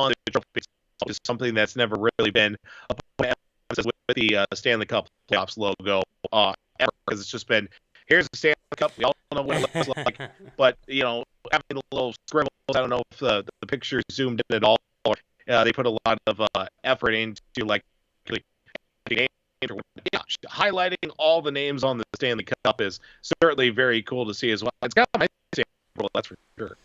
on the trophy itself is something that's never really been a point of emphasis with the Stanley Cup playoffs logo ever, because it's just been, here's the Stanley Cup, we all know what it looks like, but having the little scribbles, I don't know if the picture zoomed in at all. They put a lot of effort into highlighting all the names on the Stanley Cup is certainly very cool to see as well. It's got my Stanley, that's for sure.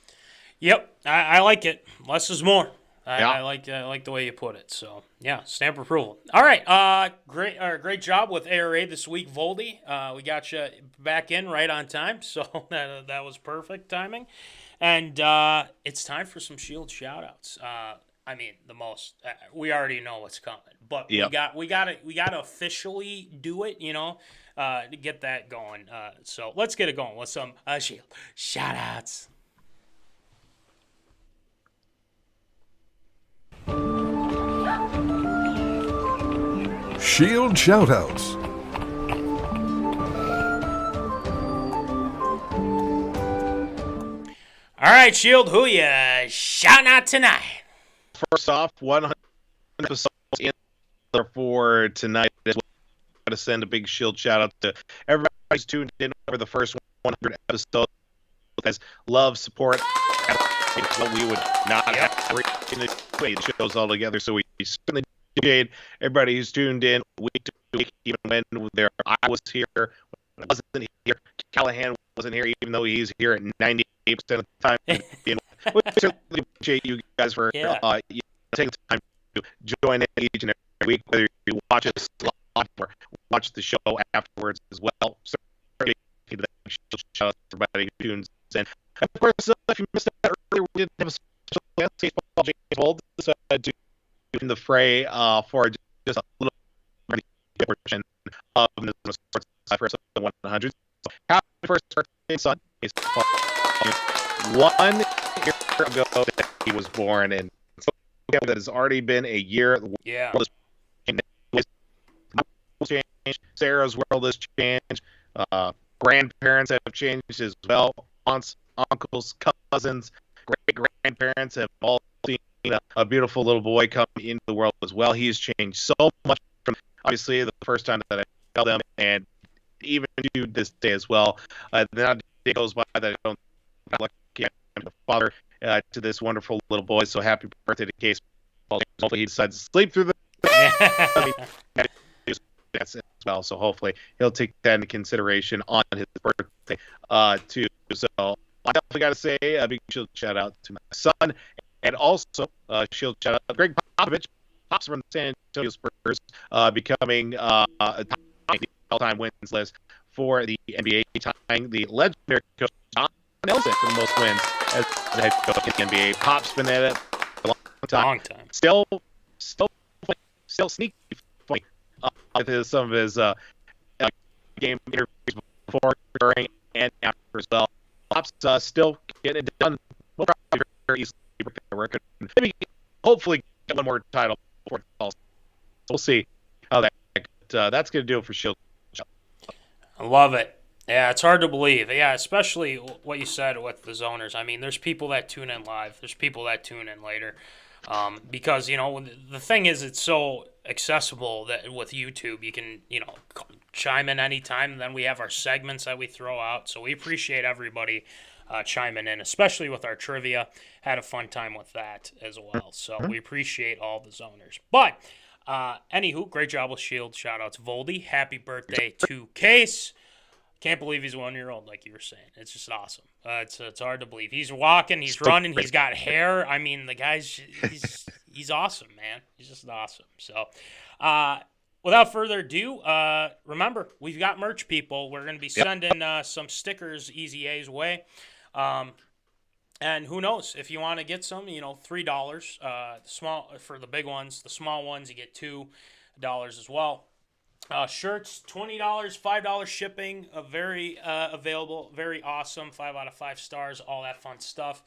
Yep, I like it. Less is more. I like the way you put it. So yeah, stamp approval. All right, great job with ARA this week, Voldy. We got you back in right on time, so that was perfect timing. And it's time for some Shield shoutouts. I mean, we already know what's coming, but we got to officially do it, to get that going. So let's get it going with some Shield shoutouts. Shield shoutouts. All right, Shield, who ya shouting out tonight? First off, 100 episodes in there for tonight as well. Got to send a big Shield shout out to everybody who's tuned in over the first 100 episodes. Guys, love, support. We would not have the shows all together, so we certainly appreciate everybody who's tuned in week to week, even when I was here, when I wasn't here. Callahan wasn't here, even though he's here at 98% of the time. We certainly appreciate you guys for taking the time to join in each and every week, whether you watch us live or watch the show afterwards as well. So, shout out to everybody who tunes in. And of course, if you missed that earlier, we did have a special guest, baseball James Bold, to in the fray for just a little portion of the sports first 100. So happy first birthday, son! 1 year ago that he was born, and so that has already been a year. Yeah. Changed. Sarah's world has changed. Grandparents have changed as well. Aunts, uncles, cousins, great-grandparents have all seen a beautiful little boy come into the world as well. He has changed so much from, obviously, the first time that I tell them, and even to this day as well. Then a day goes by that I don't lucky I'm the father to this wonderful little boy. So happy birthday to Case. Hopefully he decides to sleep through the as well. So hopefully he'll take that into consideration on his birthday too. So I definitely got to say a big Shield shout out to my son, and also Shield shout out to Greg Popovich, Pops from the San Antonio Spurs, becoming a all-time wins list for the NBA, tying the legendary coach John Nelson for the most wins as the head coach in the NBA. Pop's been at it for a long time. Still sneaky funny with some of his game interviews before, during, and after as well. Pop's still getting it done. We'll probably very easily break the record. Maybe, hopefully, get one more title before it falls. We'll see how that. That's going to do it for Shield. I love it. Yeah, it's hard to believe. Yeah, especially what you said with the zoners. I mean, there's people that tune in live. There's people that tune in later. Because, the thing is, it's so accessible that with YouTube, you can, chime in anytime. And then we have our segments that we throw out. So we appreciate everybody chiming in, especially with our trivia. Had a fun time with that as well. So we appreciate all the zoners. But anywho, great job with Shield. Shout-outs, Voldy. Happy birthday to Case. Can't believe he's 1 year old, like you were saying. It's just awesome. It's hard to believe. He's walking, he's running, he's got hair. I mean, the guy's he's awesome, man. He's just awesome. So, without further ado, remember, we've got merch, people. We're going to be sending some stickers Easy A's way. And who knows, if you want to get some, $3 small for the big ones. The small ones, you get $2 as well. Shirts, $20, $5 shipping, very available, very awesome, 5 out of 5 stars, all that fun stuff.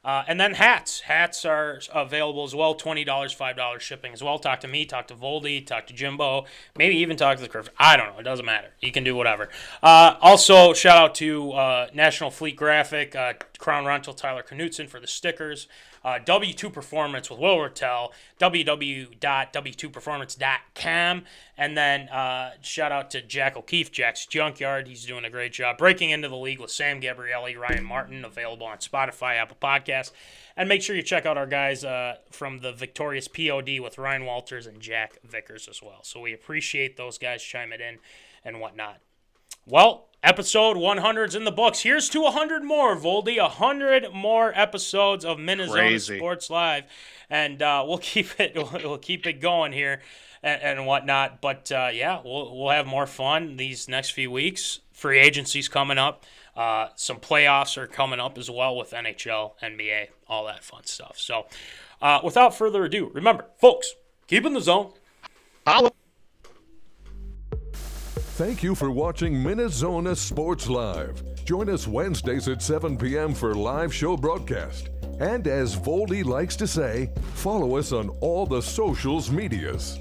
And then hats. Hats are available as well, $20, $5 shipping as well. Talk to me, talk to Voldy, talk to Jimbo, maybe even talk to the Curve. I don't know. It doesn't matter. You can do whatever. Also, shout out to National Fleet Graphic, Crown Rental, Tyler Knutson for the stickers. W2 Performance with Will Rattel, www.w2performance.com. And then shout out to Jack O'Keefe, Jack's Junkyard. He's doing a great job. Breaking into the League with Sam Gabrielli, Ryan Martin, available on Spotify, Apple Podcasts. And make sure you check out our guys from the victorious P.O.D. with Ryan Walters and Jack Vickers as well. So we appreciate those guys chiming in and whatnot. Well, episode 100's in the books. Here's to 100 more, Voldy. 100 more episodes of MinneZona Crazy. Sports Live, and we'll keep it going here and whatnot. But yeah, we'll have more fun these next few weeks. Free agency's coming up. Some playoffs are coming up as well with NHL, NBA, all that fun stuff. So, without further ado, remember, folks, keep in the zone. Thank you for watching MinneZona Sports Live. Join us Wednesdays at 7 p.m. for live show broadcast. And as Voldy likes to say, follow us on all the socials medias.